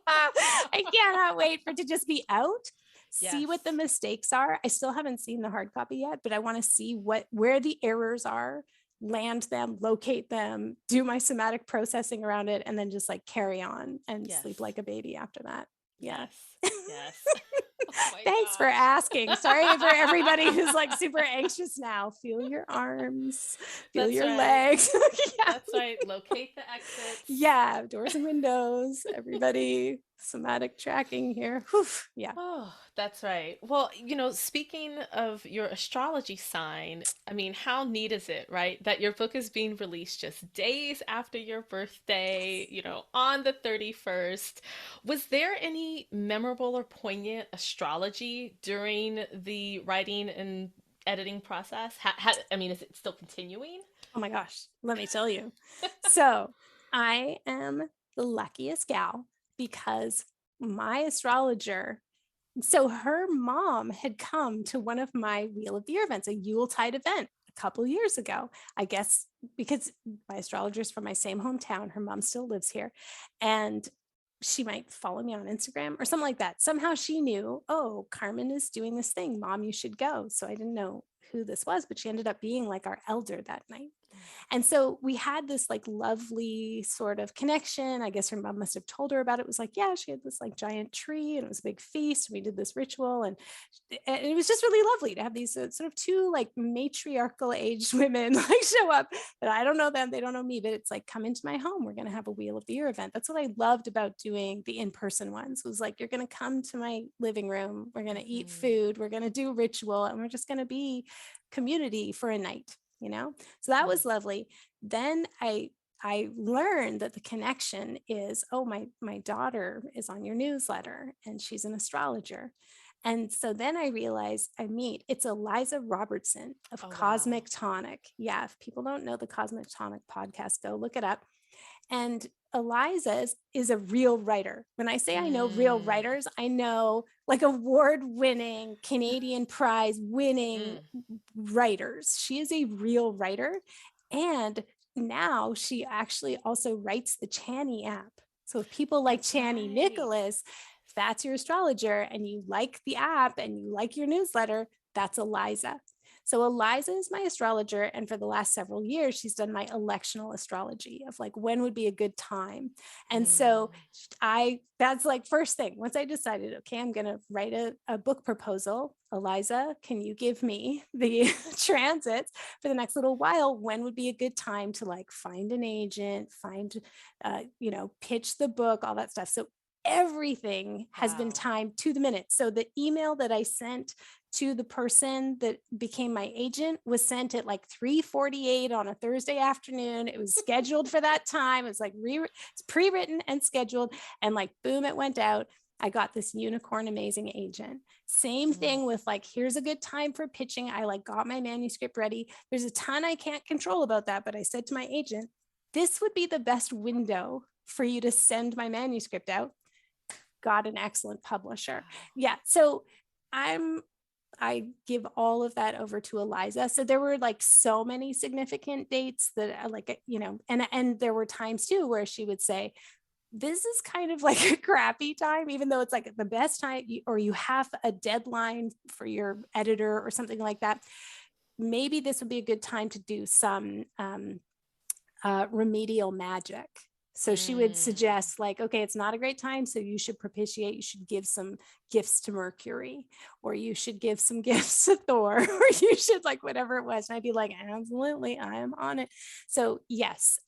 I cannot wait for it to just be out. See what the mistakes are. I still haven't seen the hard copy yet, but I want to see where the errors are, land them, locate them, do my somatic processing around it, and then just like carry on and sleep like a baby after that. Yes. Oh thanks for asking. Sorry for everybody who's like super anxious now. Feel your arms, feel your legs. That's right. Locate the exits. Yeah, doors and windows. Everybody, somatic tracking here. Whew. Yeah. Oh, that's right. Well, speaking of your astrology sign, I mean, how neat is it, right? That your book is being released just days after your birthday, on the 31st. Was there any memorable or poignant astrology during the writing and editing process? Is it still continuing? Oh my gosh, let me tell you. So I am the luckiest gal because my astrologer, so her mom had come to one of my Wheel of the Year events, a Yuletide event a couple years ago, I guess, because my astrologer is from my same hometown. Her mom still lives here. And she might follow me on Instagram or something like that. Somehow she knew, oh, Carmen is doing this thing. Mom, you should go. So I didn't know who this was, but she ended up being like our elder that night. And so we had this like lovely sort of connection. I guess her mom must have told her about it. It was like, yeah, she had this like giant tree and it was a big feast. We did this ritual and it was just really lovely to have these sort of two like matriarchal aged women like show up. But I don't know them, they don't know me, but it's like, come into my home. We're going to have a Wheel of the Year event. That's what I loved about doing the in-person ones, was like, you're going to come to my living room. We're going to eat food. We're going to do ritual and we're just going to be community for a night. So that was lovely. Then I learned that the connection is, oh, my daughter is on your newsletter and she's an astrologer. And so then I realized it's Eliza Robertson of Cosmic Tonic. Yeah, if people don't know the Cosmic Tonic podcast, go look it up. And Eliza is a real writer. When I say I know real writers, I know like award-winning, Canadian prize-winning writers. She is a real writer. And now she actually also writes the Chani app. So if people like Chani Nicholas, if that's your astrologer and you like the app and you like your newsletter, that's Eliza. So Eliza is my astrologer. And for the last several years, she's done my electional astrology of like, when would be a good time? And so that's like first thing, once I decided, okay, I'm going to write a book proposal. Eliza, can you give me the transits for the next little while? When would be a good time to like find an agent, pitch the book, all that stuff. So everything has been timed to the minute. So the email that I sent to the person that became my agent was sent at like 3:48 on a Thursday afternoon. It was scheduled for that time. It was like it's pre-written and scheduled, and like, boom, it went out. I got this unicorn amazing agent. Same thing with like, here's a good time for pitching. I like got my manuscript ready. There's a ton I can't control about that, but I said to my agent, this would be the best window for you to send my manuscript out. Got an excellent publisher. Yeah. So I'm I give all of that over to Eliza. So there were like so many significant dates that I like, and there were times too where she would say, this is kind of like a crappy time, even though it's like the best time, or you have a deadline for your editor or something like that. Maybe this would be a good time to do some remedial magic. So she would suggest like, okay, it's not a great time. So you should propitiate, you should give some gifts to Mercury, or you should give some gifts to Thor, or you should like whatever it was. And I'd be like, absolutely, I am on it. So yes,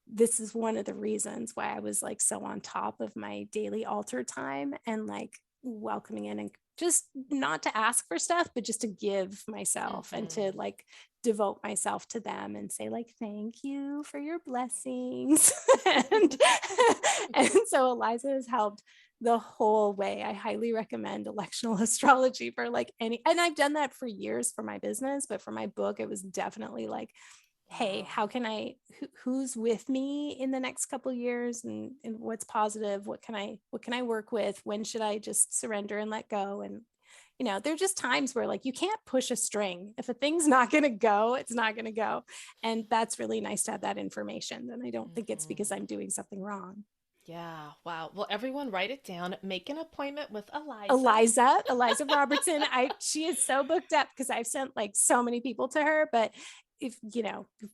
this is one of the reasons why I was like so on top of my daily altar time and like welcoming in, and just not to ask for stuff, but just to give myself and to like devote myself to them and say like, thank you for your blessings. and so Eliza has helped the whole way. I highly recommend electional astrology for like and I've done that for years for my business, but for my book, it was definitely like, hey, how can who's with me in the next couple of years, and what's positive? What can I work with? When should I just surrender and let go? And, there are just times where like, you can't push a string. If a thing's not going to go, it's not going to go. And that's really nice to have that information. And I don't think it's because I'm doing something wrong. Yeah. Wow. Well, everyone write it down. Make an appointment with Eliza. Eliza Robertson. She is so booked up because I've sent like so many people to her, but if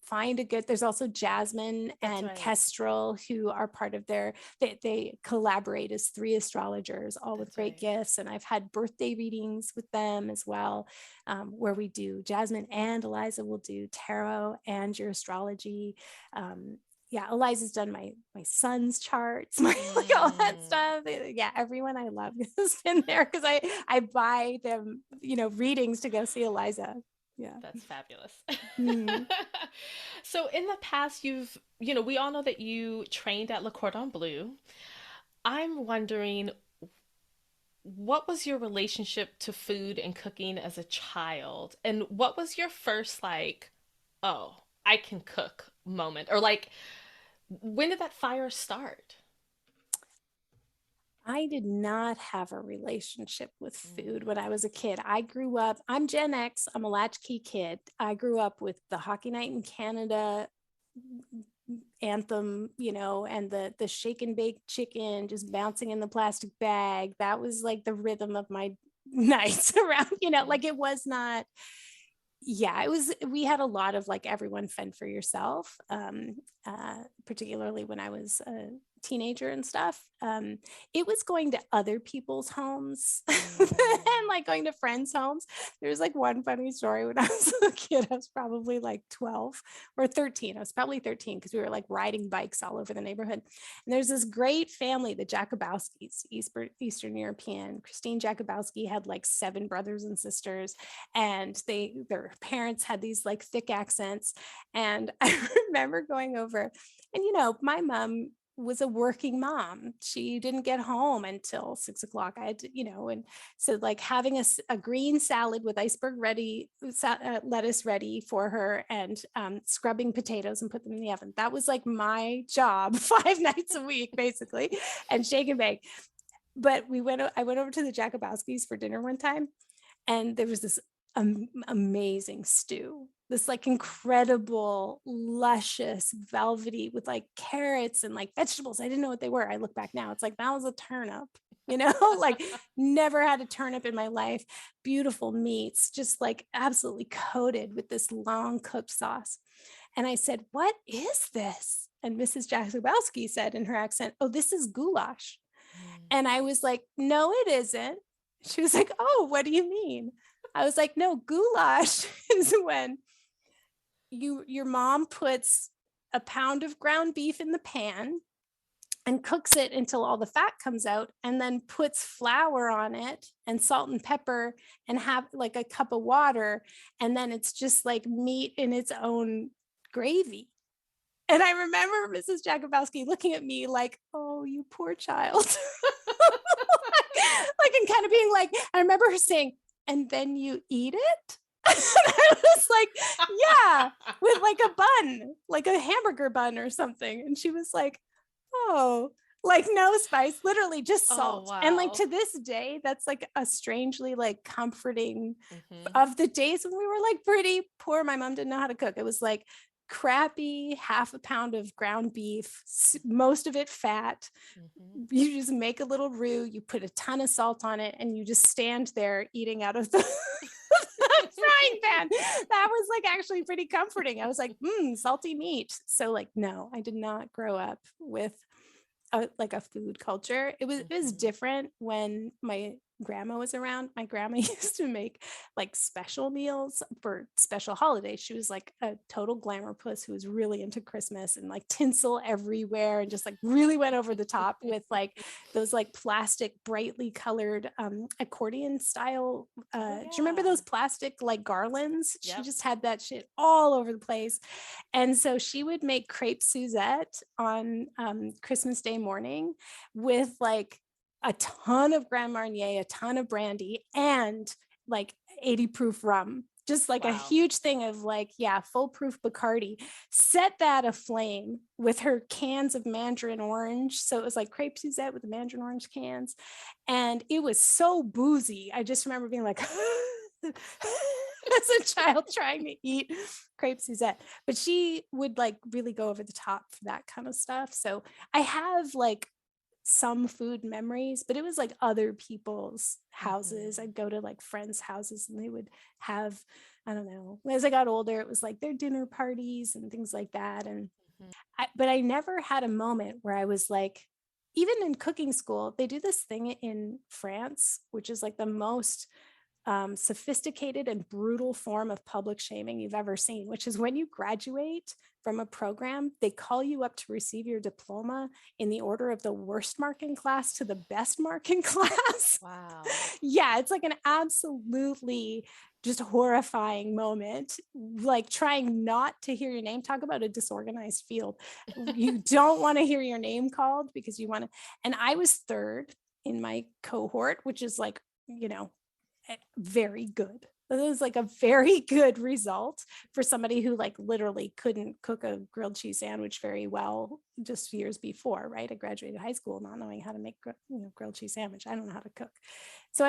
find a good, there's also Jasmine and Kestrel, who are part of they collaborate as 3 astrologers, all with great gifts. And I've had birthday readings with them as well, where we do Jasmine and Eliza will do tarot and your astrology. Eliza's done my son's charts, like all that stuff. Yeah, everyone I love has been there because I buy them, readings to go see Eliza. Yeah, that's fabulous. So in the past, we all know that you trained at Le Cordon Bleu. I'm wondering, what was your relationship to food and cooking as a child? And what was your first like, oh, I can cook moment? Or like, when did that fire start? I did not have a relationship with food when I was a kid. I grew up, I'm Gen X, I'm a latchkey kid. I grew up with the Hockey Night in Canada anthem, and the shake and bake chicken just bouncing in the plastic bag. That was like the rhythm of my nights around, like it was not, it was, we had a lot of like everyone fend for yourself, particularly when I was a teenager and stuff. It was going to other people's homes and like going to friends' homes. There's like one funny story. When I was a kid, I was probably like 12 or 13. I was probably 13 because we were like riding bikes all over the neighborhood. And there's this great family, the Jakubowskis, Eastern European. Christine Jakubowski had like 7 brothers and sisters, and their parents had these like thick accents. And I remember going over, and my mom was a working mom. She didn't get home until 6 o'clock. I had to, and so like having a green salad with iceberg ready, lettuce ready for her, and scrubbing potatoes and put them in the oven. That was like my job 5 nights a week, basically, and shake and bake. But I went over to the Jakubowskis for dinner one time, and there was this amazing stew, this like incredible, luscious, velvety with like carrots and like vegetables. I didn't know what they were. I look back now, it's like, that was a turnip, like never had a turnip in my life. Beautiful meats, just like absolutely coated with this long cooked sauce. And I said, what is this? And Mrs. Jakubowski said in her accent, oh, this is goulash. And I was like, no, it isn't. She was like, oh, what do you mean? I was like, no, goulash is when your mom puts a pound of ground beef in the pan and cooks it until all the fat comes out, and then puts flour on it and salt and pepper and have like a cup of water. And then it's just like meat in its own gravy. And I remember Mrs. Jakubowski looking at me like, oh, you poor child. like, and kind of being like, I remember her saying, and then you eat it? And I was like, yeah, with like a bun, like a hamburger bun or something. And she was like, oh, like no spice, literally just Oh, salt. And like wow. to this day, that's like a strangely like comforting Mhm. of the days when we were like pretty poor. My mom didn't know how to cook. It was like crappy half a pound of ground beef, most of it fat. Mhm. You just make a little roux, you put a ton of salt on it, and you just stand there eating out of the frying pan. That was like actually pretty comforting. I was like, salty meat. So like, no, I did not grow up with like a food culture. It was Mhm. different when my grandma was around. My grandma used to make like special meals for special holidays. She was like a total glamour puss who was really into Christmas and like tinsel everywhere and just like really went over the top with like those like plastic brightly colored accordion style. Oh, Do you remember yeah. those plastic like garlands? She Yep. just had that shit all over the place. And so she would make crepe Suzette on Christmas Day morning with like a ton of Grand Marnier, a ton of brandy, and like 80 proof rum. Just like a Wow. huge thing of like, yeah, full proof Bacardi. Set that aflame with her cans of mandarin orange. So it was like crepe Suzette with the mandarin orange cans. And it was so boozy. I just remember being like, as a child trying to eat crepe Suzette. But she would like really go over the top for that kind of stuff. So I have like some food memories, but it was like other people's houses. Mhm. I'd go to like friends' houses and they would have, I don't know, as I got older, it was like their dinner parties and things like that. And Mhm. but I never had a moment where I was like, even in cooking school, they do this thing in France, which is like the most sophisticated and brutal form of public shaming you've ever seen, which is when you graduate from a program, they call you up to receive your diploma in the order of the worst mark in class to the best mark in class. Wow. Yeah, it's like an absolutely just horrifying moment, like trying not to hear your name. Talk about a disorganized field. You don't want to hear your name called because you want to. And I was third in my cohort, which is like, very good. It was like a very good result for somebody who like literally couldn't cook a grilled cheese sandwich very well just years before, right? I graduated high school not knowing how to make grilled cheese sandwich. I don't know how to cook. So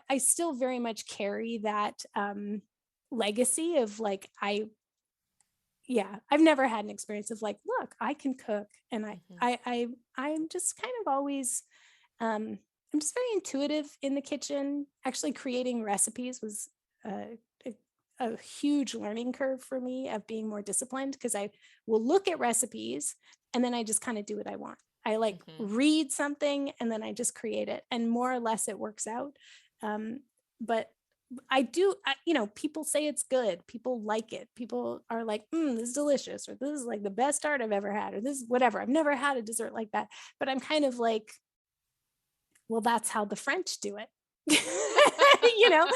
I still very much carry that legacy of like I've never had an experience of like, look, I can cook, and Mhm. I'm just kind of always um, I'm just very intuitive in the kitchen. Actually, creating recipes was a, a huge learning curve for me of being more disciplined because I will look at recipes and then I just kind of do what I want. I like Mhm. read something and then I just create it, and more or less it works out. But people say it's good. People like it. People are like, this is delicious, or this is like the best start I've ever had, or this is whatever. I've never had a dessert like that. But I'm kind of like, well, that's how the French do it. you know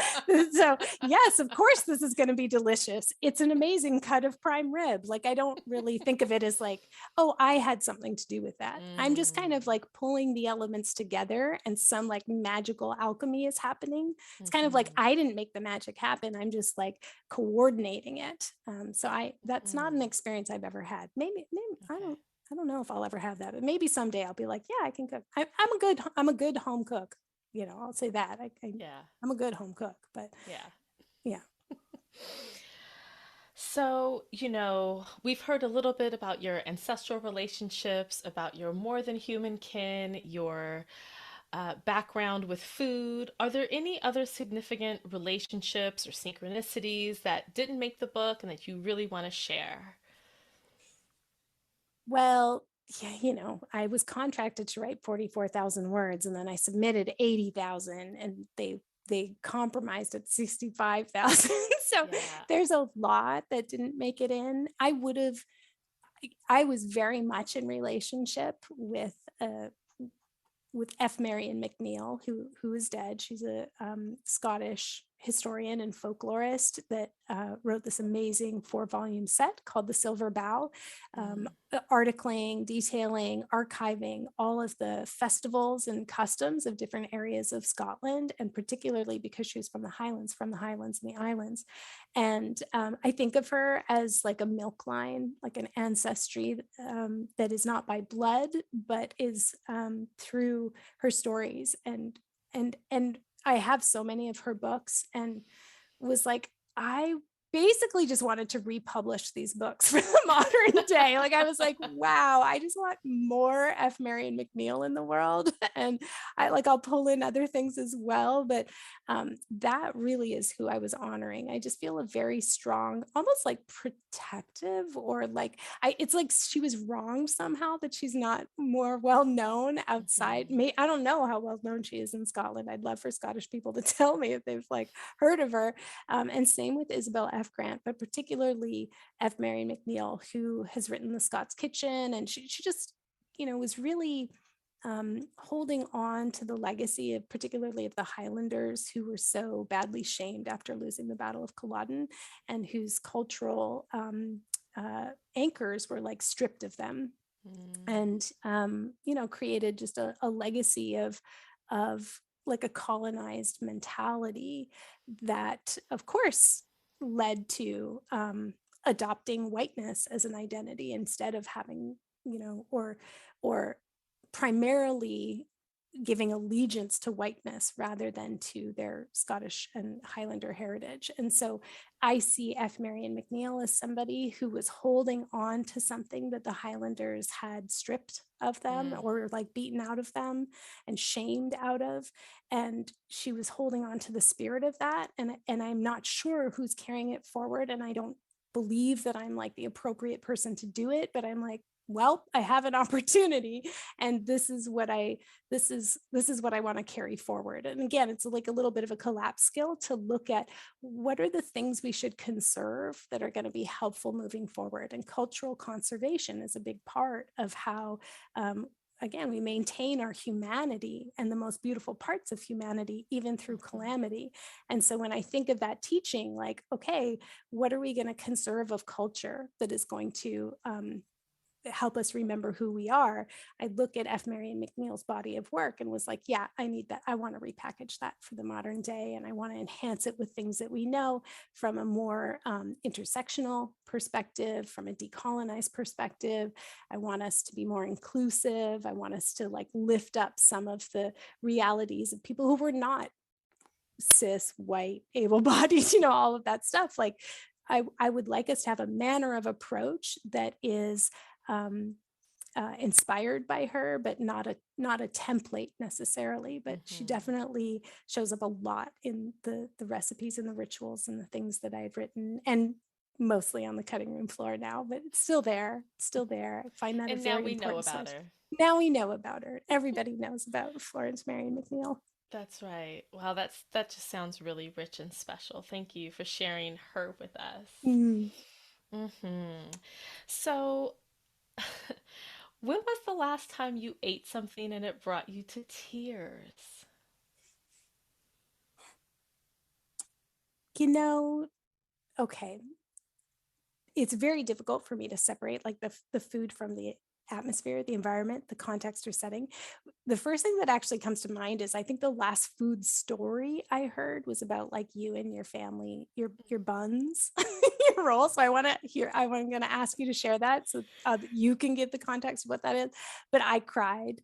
so yes, of course this is going to be delicious. It's an amazing cut of prime rib. Like, I don't really think of it as like, oh, I had something to do with that. I'm just kind of Mm. like pulling the elements together and some like magical alchemy is happening. It's kind of like Mhm. I didn't make the magic happen, I'm just like coordinating it. So I that's not an Mhm. experience I've ever had. Maybe Okay. I don't know if I'll ever have that, but maybe someday I'll be like, yeah, I can cook. I'm a good home cook. I'll say that. Yeah. I'm a good home cook, but Yeah. yeah. So, we've heard a little bit about your ancestral relationships, about your more than human kin, your background with food. Are there any other significant relationships or synchronicities that didn't make the book and that you really want to share? Well, yeah, I was contracted to write 44,000 words and then I submitted 80,000 and they compromised at 65,000. So Yeah. there's a lot that didn't make it in. I was very much in relationship with F. Marion McNeil, who is dead. She's a Scottish historian and folklorist that wrote this amazing 4-volume set called The Silver Bough, articling, detailing, archiving all of the festivals and customs of different areas of Scotland, and particularly because she was from the Highlands and the islands. And I think of her as like a milk line, like an ancestry that is not by blood, but is through her stories. And I have so many of her books, and was like, I basically just wanted to republish these books for the modern day. Like I was like, wow, I just want more F. Marion McNeill in the world. And I'll pull in other things as well. But that really is who I was honoring. I just feel a very strong, almost like protective, or like it's like she was wronged somehow that she's not more well known outside. I don't know how well known she is in Scotland. I'd love for Scottish people to tell me if they've like heard of her. And same with Isabel F. Grant, but particularly F. Marion McNeill, who has written The Scots Kitchen. And she just, was really holding on to the legacy of particularly of the Highlanders, who were so badly shamed after losing the Battle of Culloden, and whose cultural anchors were like stripped of them. And, created just a legacy of like a colonized mentality that, of course, led to adopting whiteness as an identity instead of having, or primarily giving allegiance to whiteness rather than to their Scottish and Highlander heritage. And so I see F. Marion McNeill as somebody who was holding on to something that the Highlanders had stripped of them, or like beaten out of them and shamed out of. And she was holding on to the spirit of that. And I'm not sure who's carrying it forward. And I don't believe that I'm like the appropriate person to do it, but I'm like, well, I have an opportunity, and this is what I want to carry forward. And again, it's like a little bit of a collapse skill to look at what are the things we should conserve that are going to be helpful moving forward. And cultural conservation is a big part of how, again, we maintain our humanity and the most beautiful parts of humanity, even through calamity. And so when I think of that teaching, like, okay, what are we going to conserve of culture that is going to help us remember who we are? I look at F. Marion McNeill's body of work and was like, yeah, I need that. I want to repackage that for the modern day. And I want to enhance it with things that we know from a more intersectional perspective, from a decolonized perspective. I want us to be more inclusive. I want us to like lift up some of the realities of people who were not cis, white, able-bodied, all of that stuff. Like I would like us to have a manner of approach that is inspired by her, but not a template necessarily. But she definitely shows up a lot in the recipes and the rituals and the things that I've written, and mostly on the cutting room floor now. But it's still there. I find that And a now very we know important about source. her. Now we know about her. Everybody knows about Florence Marion McNeill. That's right. Wow, that just sounds really rich and special. Thank you for sharing her with us. So, when was the last time you ate something and it brought you to tears? Okay. It's very difficult for me to separate like the food from the atmosphere, the environment, the context or setting. The first thing that actually comes to mind is I think the last food story I heard was about like you and your family, your buns, your rolls. So I'm going to ask you to share that so you can give the context of what that is. But I cried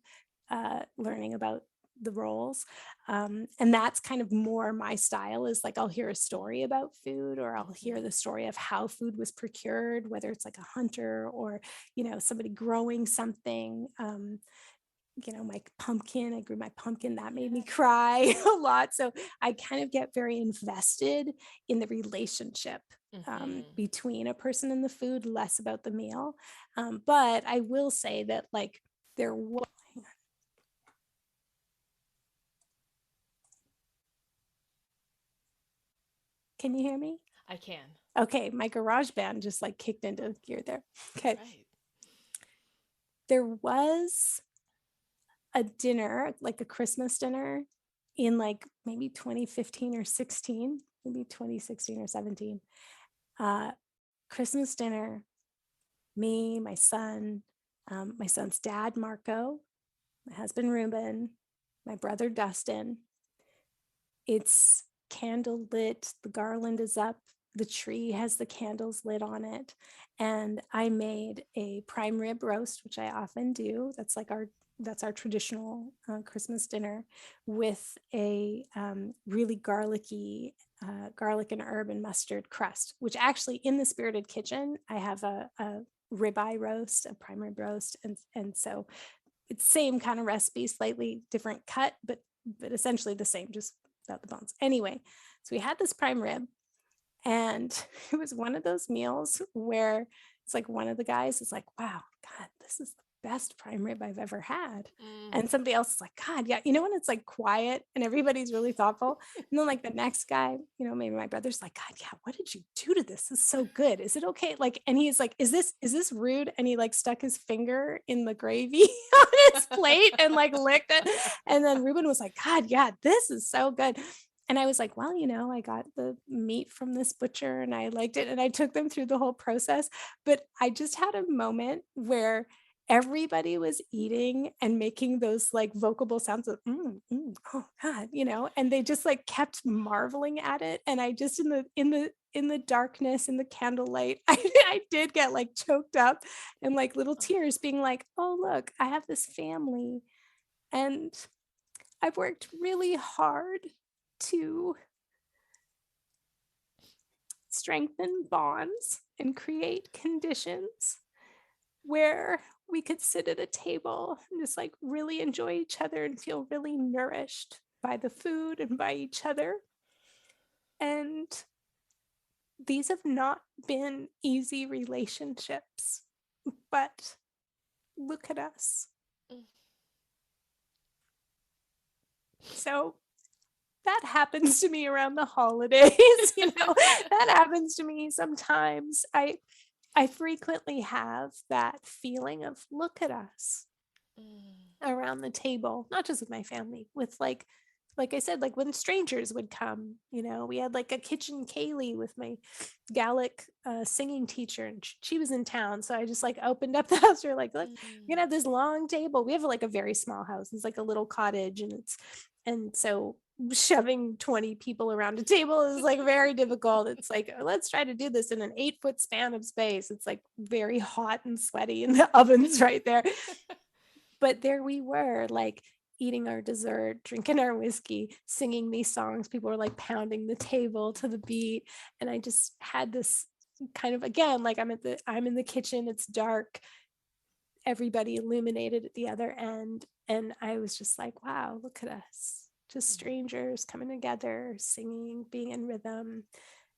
learning about the rolls. And that's kind of more my style, is like I'll hear a story about food, or I'll hear the story of how food was procured, whether it's like a hunter or, somebody growing something. My pumpkin, I grew my pumpkin, that made me cry a lot. So I kind of get very invested in the relationship between a person and the food, less about the meal. But I will say that like there was, can you hear me? I can. Okay, my garage band just like kicked into gear there. Okay. Right. There was a dinner, like a Christmas dinner in like maybe 2015 or 16, maybe 2016 or 17, Christmas dinner, me, my son's dad, Marco, my husband, Ruben, my brother, Dustin. It's candle lit. The garland is up. The tree has the candles lit on it. And I made a prime rib roast, which I often do. That's our traditional Christmas dinner, with a really garlicky garlic and herb and mustard crust, which actually in the Spirited Kitchen, I have a ribeye roast, a prime rib roast. And so it's same kind of recipe, slightly different cut, but essentially the same, just without the bones. Anyway, so we had this prime rib, and it was one of those meals where it's like one of the guys is like, wow, God, this is the best prime rib I've ever had. And somebody else is like, God, yeah, when it's like quiet and everybody's really thoughtful. And then like the next guy, maybe my brother's like, God, yeah, what did you do to this? This is so good. Is it okay? Like, and he's like, is this rude? And he like stuck his finger in the gravy on his plate and like licked it. And then Ruben was like, God, yeah, this is so good. And I was like, well, I got the meat from this butcher and I liked it. And I took them through the whole process. But I just had a moment where everybody was eating and making those like vocable sounds of, oh God, and they just like kept marveling at it. And I just in the darkness, in the candlelight, I did get like choked up and like little tears, being like, oh, look, I have this family. And I've worked really hard to strengthen bonds and create conditions where we could sit at a table and just like really enjoy each other and feel really nourished by the food and by each other. And these have not been easy relationships, but look at us. So that happens to me around the holidays. That happens to me sometimes. I frequently have that feeling of, look at us around the table, not just with my family, with like I said, like when strangers would come, we had like a kitchen Kaylee with my Gallic singing teacher, and she was in town. So I just like opened up the house. We're like, look, we're gonna have this long table. We have like a very small house. It's like a little cottage, and so shoving 20 people around a table is like very difficult. It's like, let's try to do this in an 8-foot span of space. It's like very hot and sweaty, and the oven's right there. But there we were, like eating our dessert, drinking our whiskey, singing these songs. People were like pounding the table to the beat. And I just had this kind of, again, like I'm in the kitchen, it's dark, everybody illuminated at the other end. And I was just like, wow, look at us, just strangers coming together, singing, being in rhythm.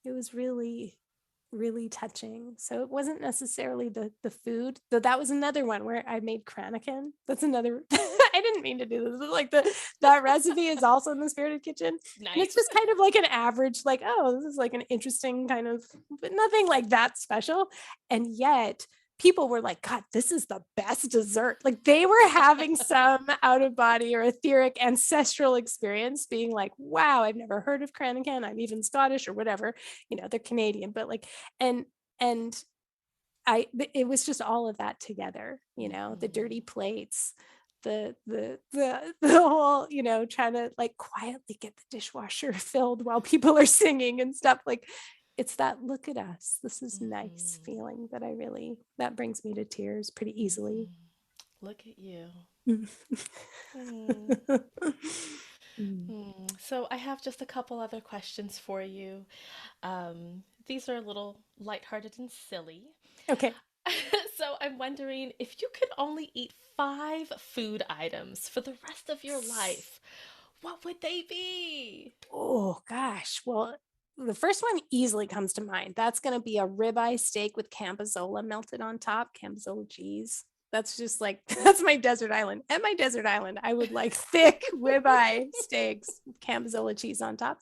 It was really, really touching. So it wasn't necessarily the food, though that was another one where I made Kranikin. That's another, I didn't mean to do this, but like that recipe is also in the Spirited Kitchen. Nice. And it's just kind of like an average, like, oh, this is like an interesting kind of, but nothing like that special. And yet people were like, God, this is the best dessert. Like they were having some out of body or etheric ancestral experience, being like, wow, I've never heard of Kranikin. I'm even Scottish or whatever, they're Canadian, but like, and it was just all of that together, the dirty plates, the whole, trying to like quietly get the dishwasher filled while people are singing and stuff. Like, it's that look at us, this is nice feeling that brings me to tears pretty easily. Look at you. So I have just a couple other questions for you. These are a little lighthearted and silly. Okay. So I'm wondering, if you could only eat 5 food items for the rest of your life, what would they be? Oh gosh. Well, the first one easily comes to mind. That's going to be a ribeye steak with Campizola melted on top, Campizola cheese. That's just like, that's my desert island. At my desert island, I would like thick ribeye steaks, Campizola cheese on top.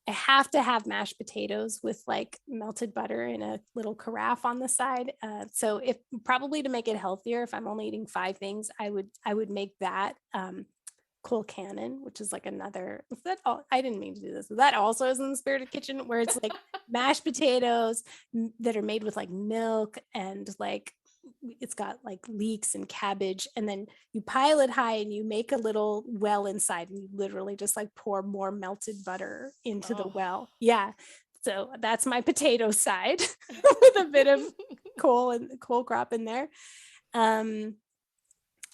I have to have mashed potatoes with like melted butter in a little carafe on the side. So if probably to make it healthier, if I'm only eating 5 things, I would make that cool cannon, which is like another, I didn't mean to do this. That also is in the Spirited Kitchen, where it's like mashed potatoes that are made with like milk, and like it's got like leeks and cabbage, and then you pile it high and you make a little well inside, and you literally just like pour more melted butter into the well. Yeah. So that's my potato side with a bit of coal crop in there.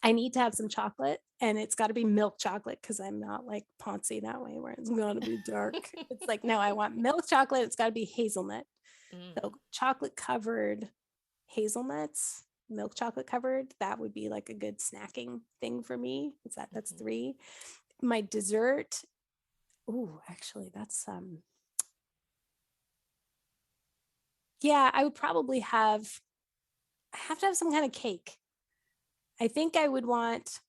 I need to have some chocolate, and it's got to be milk chocolate, because I'm not like Ponzi that way where it's going to be dark. It's like, no, I want milk chocolate. It's got to be hazelnut. So chocolate covered hazelnuts, milk chocolate covered, that would be like a good snacking thing for me. That's 3. My dessert. Oh, actually, that's yeah, I would probably I have to have some kind of cake. I think I would want,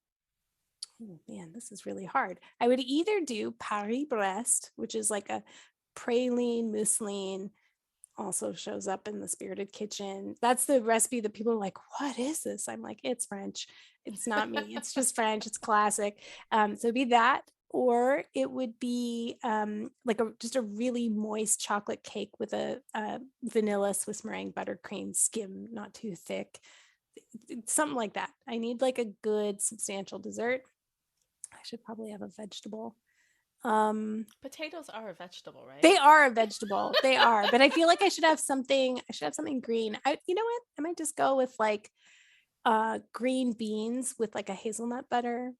oh man, this is really hard. I would either do Paris-Brest, which is like a praline mousseline, also shows up in the Spirited Kitchen. That's the recipe that people are like, what is this? I'm like, it's French. It's not me. It's just French. It's classic. So it'd be that, or it would be like just a really moist chocolate cake with a vanilla Swiss meringue buttercream skim, not too thick. Something like that. I need like a good substantial dessert. I should probably have a vegetable. Potatoes are a vegetable, right? They are a vegetable. They are, but I feel like I should have something green. You know what? I might just go with like green beans with like a hazelnut butter.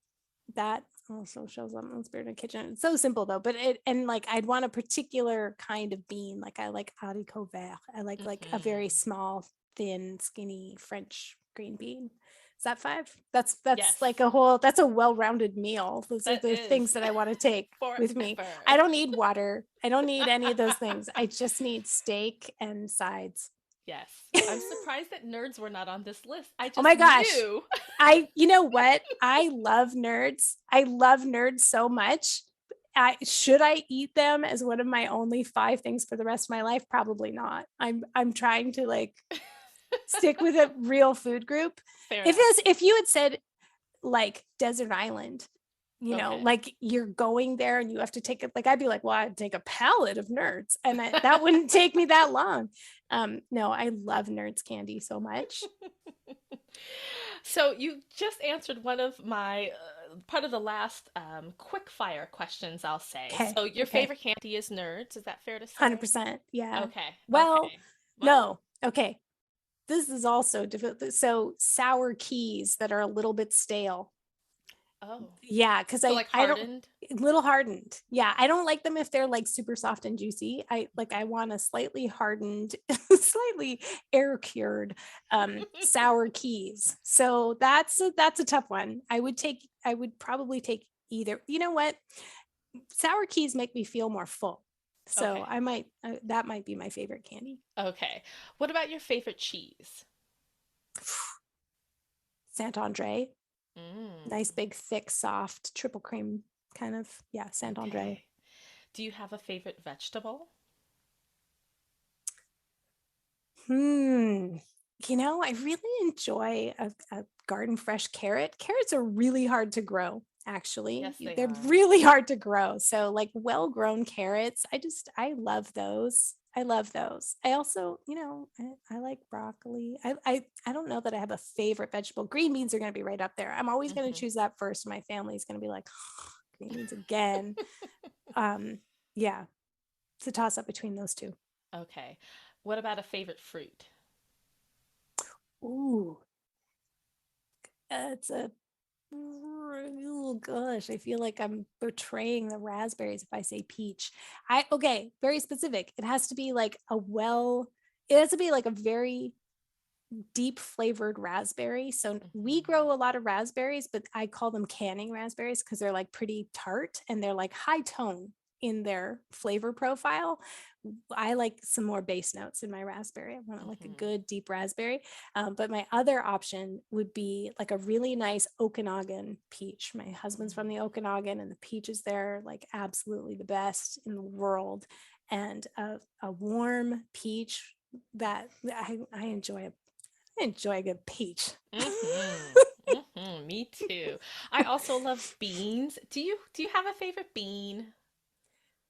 That also shows up in the Spirited Kitchen. It's so simple though, but like I'd want a particular kind of bean. Like I like haricot vert. I like a very small, thin, skinny French green bean. Is that 5? That's yes. Like that's a well-rounded meal. Those are the things that I want to take with me. I don't need water. I don't need any of those things. I just need steak and sides. Yes. I'm surprised that nerds were not on this list. I just oh my gosh. knew. You know what? I love nerds. I love nerds so much. Should I eat them as one of my only 5 things for the rest of my life? Probably not. I'm trying to like stick with a real food group. If you had said like desert island, you know, like you're going there and you have to take it, like I'd be like, well, I'd take a pallet of nerds, and that wouldn't take me that long. No, I love nerds candy so much. So you just answered one of my part of the last quick fire questions, I'll say. Okay. So your favorite candy is nerds. Is that fair to say? 100%. Yeah. Okay. Well, no. Okay. This is also difficult. So sour keys that are a little bit stale. Oh. Yeah, because so I don't little hardened. Yeah, I don't like them if they're like super soft and juicy. I want a slightly hardened, slightly air cured sour keys. So that's a tough one. I would probably take either. You know what? Sour keys make me feel more full. So I might that might be my favorite candy. Okay. What about your favorite cheese? Saint Andre. Nice big thick soft triple cream kind of. Yeah, Saint Andre. Do you have a favorite vegetable? You know, I really enjoy a garden fresh carrot. Carrots are really hard to grow, actually. Yes, they're really hard to grow. So like well-grown carrots, I love those. I love those. I also, you know, I like broccoli. I don't know that I have a favorite vegetable. Green beans are going to be right up there. I'm always going to choose that first. My family's going to be like, oh, green beans again. Yeah, it's a toss up between those 2. Okay. What about a favorite fruit? Ooh, it's oh gosh, I feel like I'm betraying the raspberries if I say peach. Very specific. It has to be like a very deep flavored raspberry. So we grow a lot of raspberries, but I call them canning raspberries because they're like pretty tart and they're like high tone in their flavor profile. I like some more base notes in my raspberry. I want like a good deep raspberry. But my other option would be like a really nice Okanagan peach. My husband's from the Okanagan, and the peaches there like absolutely the best in the world. And a warm peach that I enjoy. I enjoy a good peach. Me too. I also love beans. Do you have a favorite bean?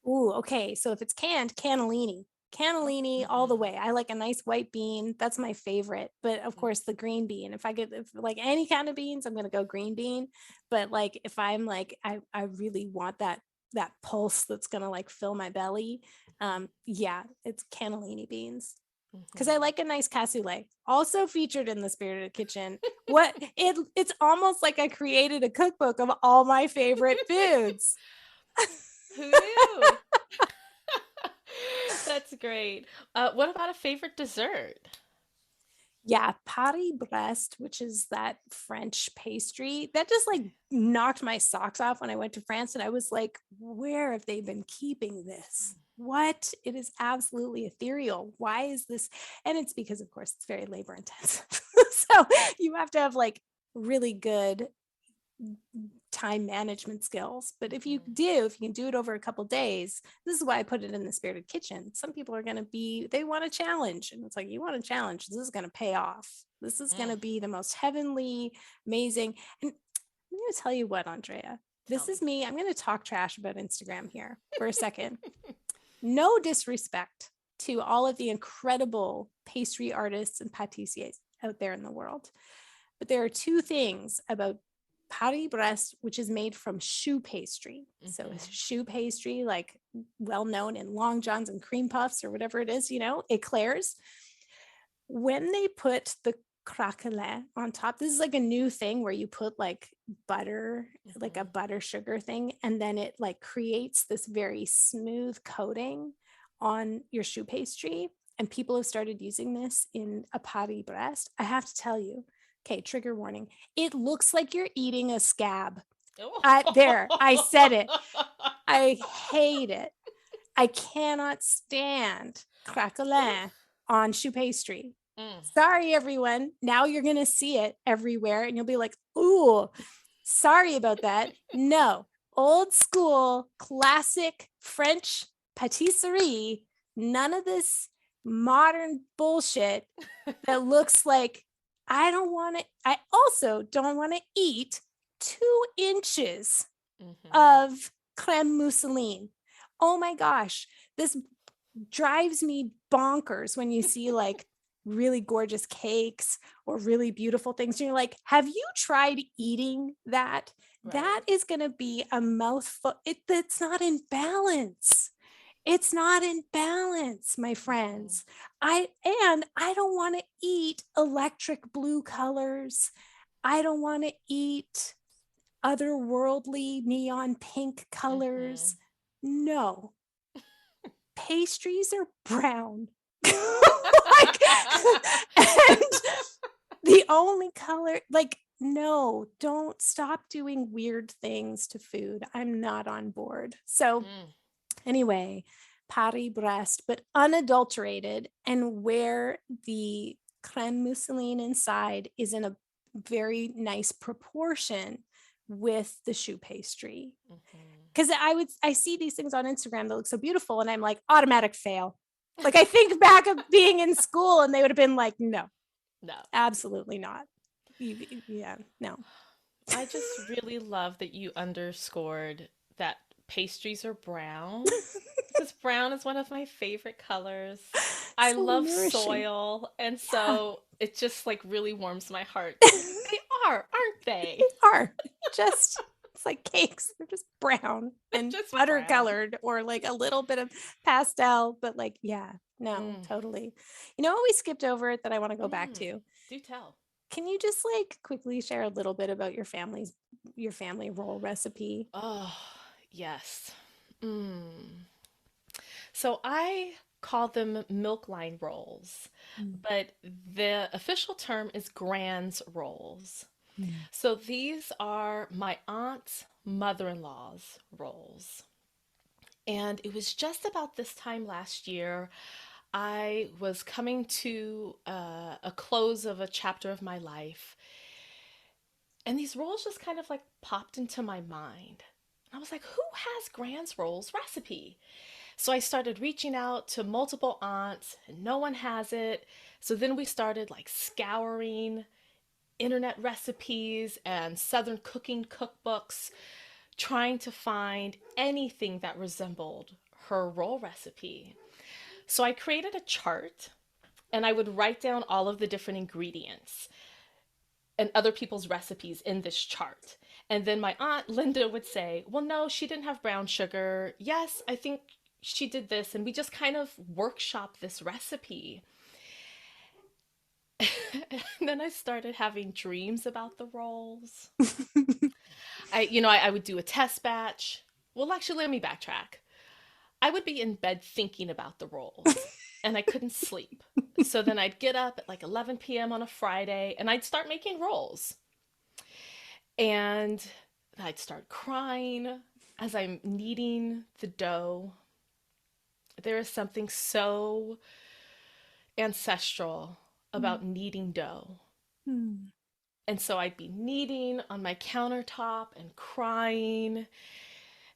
Ooh, okay. So if it's canned, cannellini. Cannellini all the Mm-hmm. way. I like a nice white bean. That's my favorite. But of course, the green bean. If like any kind of beans, I'm gonna go green bean. But like if I'm like I really want that pulse that's gonna like fill my belly. Yeah, it's cannellini beans. Because I Mm-hmm. like a nice cassoulet. Also featured in the Spirited Kitchen. It's almost like I created a cookbook of all my favorite foods. Who knew? That's great. What about a favorite dessert? Yeah, Paris Brest, which is that French pastry that just like knocked my socks off when I went to France. And I was like, where have they been keeping this? What? It is absolutely ethereal. Why is this? And it's because, of course, it's very labor intensive. So you have to have like really good time management skills. But if you can do it over a couple days, this is why I put it in the Spirited Kitchen. Some people are going to they want a challenge. And it's like, you want a challenge. This is going to pay off. This is going Mm, to be the most heavenly, amazing. And I'm going to tell you what, Andrea, tell this me. is me. I'm going to talk trash about Instagram here for a second. No disrespect to all of the incredible pastry artists and patissiers out there in the world. But there are two things about Paris Brest, which is made from choux pastry. So choux pastry, like well known in long johns and cream puffs or whatever it is, eclairs. When they put the craquelin on top, this is like a new thing where you put like butter, like a butter sugar thing, and then it like creates this very smooth coating on your choux pastry. And people have started using this in a Paris Brest. I have to tell you, okay, trigger warning. It looks like you're eating a scab. I said it. I hate it. I cannot stand craquelin on choux pastry. Sorry, everyone. Now you're going to see it everywhere and you'll be like, ooh, sorry about that. No, old school, classic French patisserie. None of this modern bullshit that looks like I also don't want to eat 2 inches of creme mousseline. Oh my gosh, this drives me bonkers when you see like really gorgeous cakes or really beautiful things. And you're like, have you tried eating that? Right. That is going to be a mouthful. That's not in balance. It's not in balance, my friends. I don't want to eat electric blue colors. I don't want to eat otherworldly neon pink colors. No. Pastries are brown. Like, and the only color, like, no, don't stop doing weird things to food. I'm not on board. So anyway, Paris Brest, but unadulterated, and where the creme mousseline inside is in a very nice proportion with the choux pastry. Because I see these things on Instagram that look so beautiful, and I'm like, automatic fail. Like I think back of being in school, and they would have been like, no, absolutely not. Yeah, no. I just really love that you underscored that pastries are brown because brown is one of my favorite colors. I So love nourishing. soil, and so it just like really warms my heart. They are, aren't they? They are just, it's like cakes. They're just brown and Just butter brown. colored or like a little bit of pastel, but like, yeah, no, totally. You know what we skipped over that I want to go back to? Do tell. Can you just like quickly share a little bit about your family roll recipe? Oh, yes. So I call them milk line rolls, but the official term is Grands rolls. So these are my aunt's mother-in-law's rolls. And it was just about this time last year, I was coming to a close of a chapter of my life. And these rolls just kind of like popped into my mind. I was like, who has Gran's rolls recipe? So I started reaching out to multiple aunts and no one has it. So then we started like scouring internet recipes and Southern cooking cookbooks, trying to find anything that resembled her roll recipe. So I created a chart and I would write down all of the different ingredients and other people's recipes in this chart. And then my aunt Linda would say, well, no, she didn't have brown sugar. Yes, I think she did this. And we just kind of workshop this recipe. And then I started having dreams about the rolls. I would do a test batch. Well, actually, let me backtrack. I would be in bed thinking about the rolls and I couldn't sleep. So then I'd get up at like 11 p.m. on a Friday and I'd start making rolls. And I'd start crying as I'm kneading the dough. There is something so ancestral about kneading dough. Mm. And so I'd be kneading on my countertop and crying.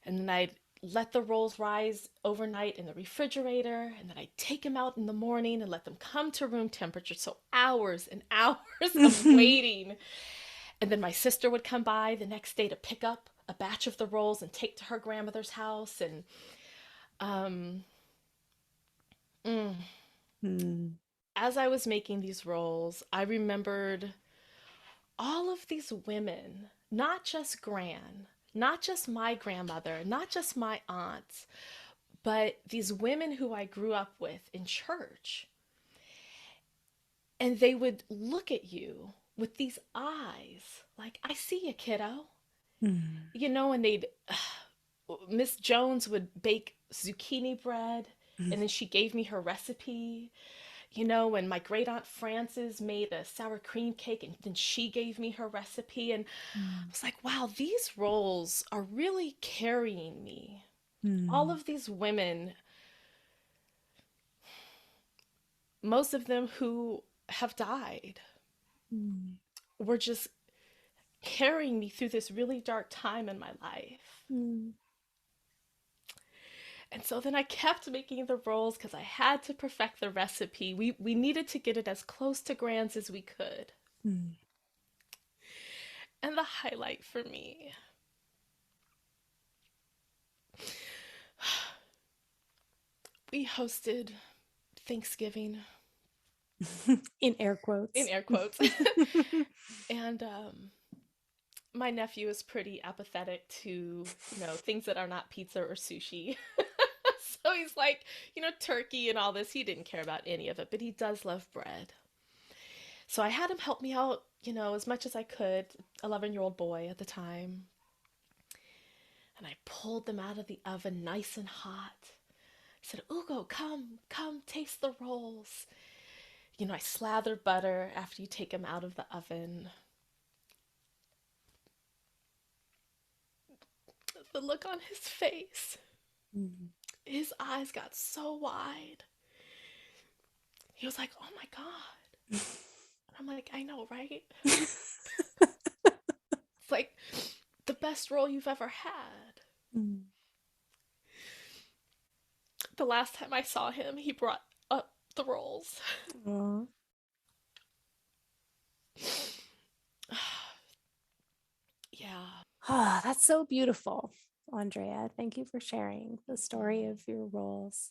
And then I'd let the rolls rise overnight in the refrigerator. And then I'd take them out in the morning and let them come to room temperature. So hours and hours of waiting. And then my sister would come by the next day to pick up a batch of the rolls and take to her grandmother's house. And as I was making these rolls, I remembered all of these women, not just not just my grandmother, not just my aunts, but these women who I grew up with in church. And they would look at you with these eyes like, I see you, kiddo. And Miss Jones would bake zucchini bread, and then she gave me her recipe. When my great aunt Frances made a sour cream cake and then she gave me her recipe. And I was like, wow, these rolls are really carrying me. All of these women, most of them who have died, were just carrying me through this really dark time in my life. And so then I kept making the rolls because I had to perfect the recipe. We needed to get it as close to Grand's as we could. And the highlight for me, we hosted Thanksgiving. In air quotes. In air quotes. And my nephew is pretty apathetic to, things that are not pizza or sushi. So he's like, turkey and all this. He didn't care about any of it, but he does love bread. So I had him help me out, as much as I could, 11-year-old boy at the time. And I pulled them out of the oven nice and hot. I said, Ugo, come, taste the rolls. I slather butter after you take them out of the oven. The look on his face. His eyes got so wide. He was like, oh my God. And I'm like, I know, right? It's like the best roll you've ever had. The last time I saw him, he brought up the rolls. Yeah. Oh, that's so beautiful, Andrea. Thank you for sharing the story of your rolls.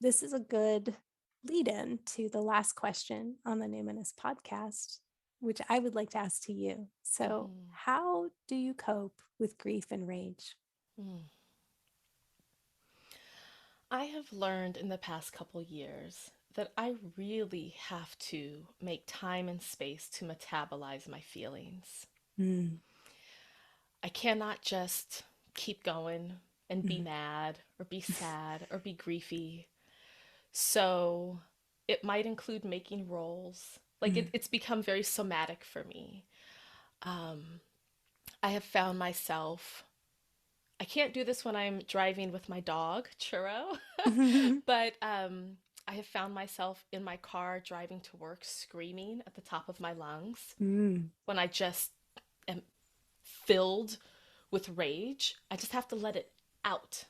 This is a good lead-in to the last question on the Numinous podcast, which I would like to ask to you. So, how do you cope with grief and rage? I have learned in the past couple years that I really have to make time and space to metabolize my feelings. I cannot just keep going and be mad or be sad or be griefy. So it might include making rolls. Like it's become very somatic for me. I have found myself, I can't do this when I'm driving with my dog, Churro, but I have found myself in my car driving to work screaming at the top of my lungs when I just am filled with rage. I just have to let it out.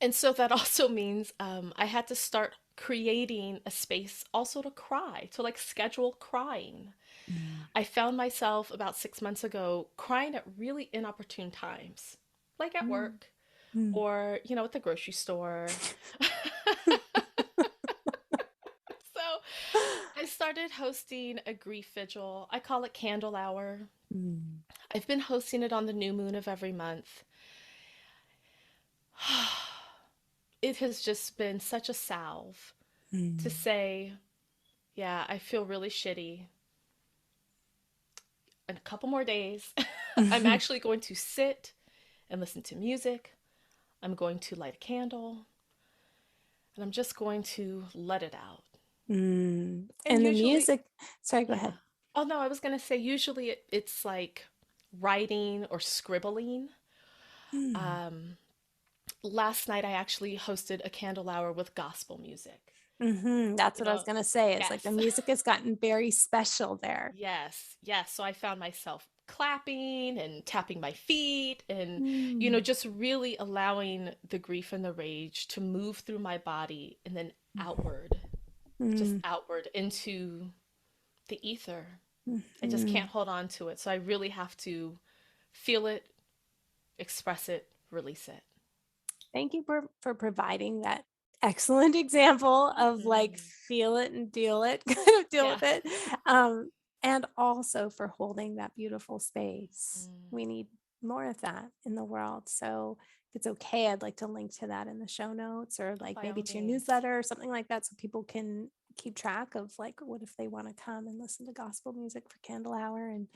And so that also means I had to start creating a space also to cry, to like schedule crying. I found myself about 6 months ago crying at really inopportune times, like at work or, at the grocery store. So I started hosting a grief vigil. I call it Candle Hour. I've been hosting it on the new moon of every month. It has just been such a salve to say, yeah, I feel really shitty. In a couple more days, I'm actually going to sit and listen to music. I'm going to light a candle, and I'm just going to let it out. And the usually, music, sorry, go ahead. Oh, no, I was going to say usually it's like writing or scribbling. Last night I actually hosted a candle hour with gospel music. That's what I was going to say. It's like the music has gotten very special there. Yes. So I found myself clapping and tapping my feet and, just really allowing the grief and the rage to move through my body and then outward, just outward into the ether. I just can't hold on to it. So I really have to feel it, express it, release it. Thank you for providing that excellent example of like feel it and deal it, kind of deal with it. And also for holding that beautiful space. We need more of that in the world. So if it's okay, I'd like to link to that in the show notes or like maybe to your newsletter or something like that so people can keep track of like what if they want to come and listen to gospel music for Candle Hour and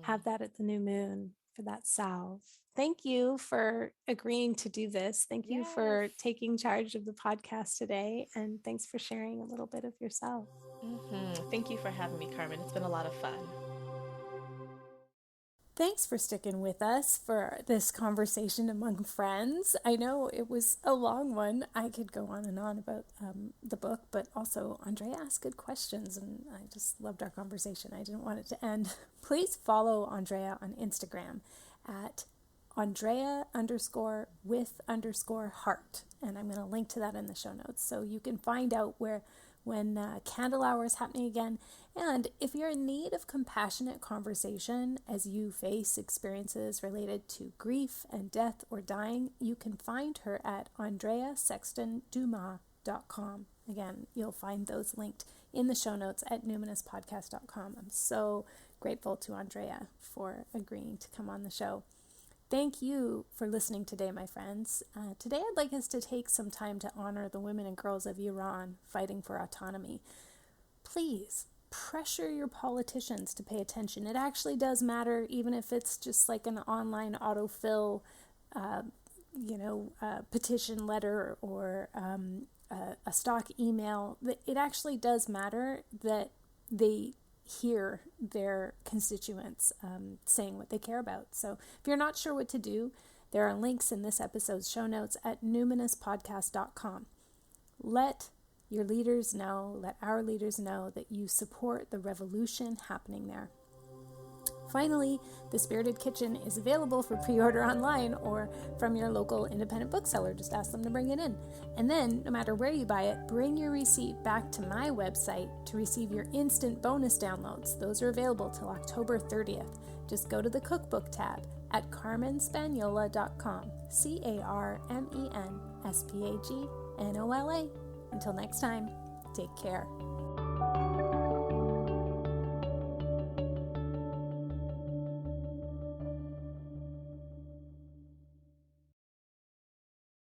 have that at the new moon for that salve. Thank you for agreeing to do this. Thank you for taking charge of the podcast today. And thanks for sharing a little bit of yourself. Thank you for having me, Carmen. It's been a lot of fun. Thanks for sticking with us for this conversation among friends. I know it was a long one. I could go on and on about the book, but also Andrea asked good questions and I just loved our conversation. I didn't want it to end. Please follow Andrea on Instagram at Andrea_with_heart. And I'm going to link to that in the show notes so you can find out when Candle Hour is happening again. And if you're in need of compassionate conversation as you face experiences related to grief and death or dying, you can find her at AndreaSextonDumas.com. Again, you'll find those linked in the show notes at numinouspodcast.com. I'm so grateful to Andrea for agreeing to come on the show. Thank you for listening today, my friends. Today I'd like us to take some time to honor the women and girls of Iran fighting for autonomy. Please pressure your politicians to pay attention. It actually does matter, even if it's just like an online autofill, petition letter or a stock email. It actually does matter that they hear their constituents saying what they care about. So if you're not sure what to do, there are links in this episode's show notes at numinouspodcast.com. Let your leaders know, let our leaders know that you support the revolution happening there. Finally, The Spirited Kitchen is available for pre-order online or from your local independent bookseller. Just ask them to bring it in. And then, no matter where you buy it, bring your receipt back to my website to receive your instant bonus downloads. Those are available till October 30th. Just go to the cookbook tab at carmenspaniola.com. CarmenSpagnola. Until next time, take care.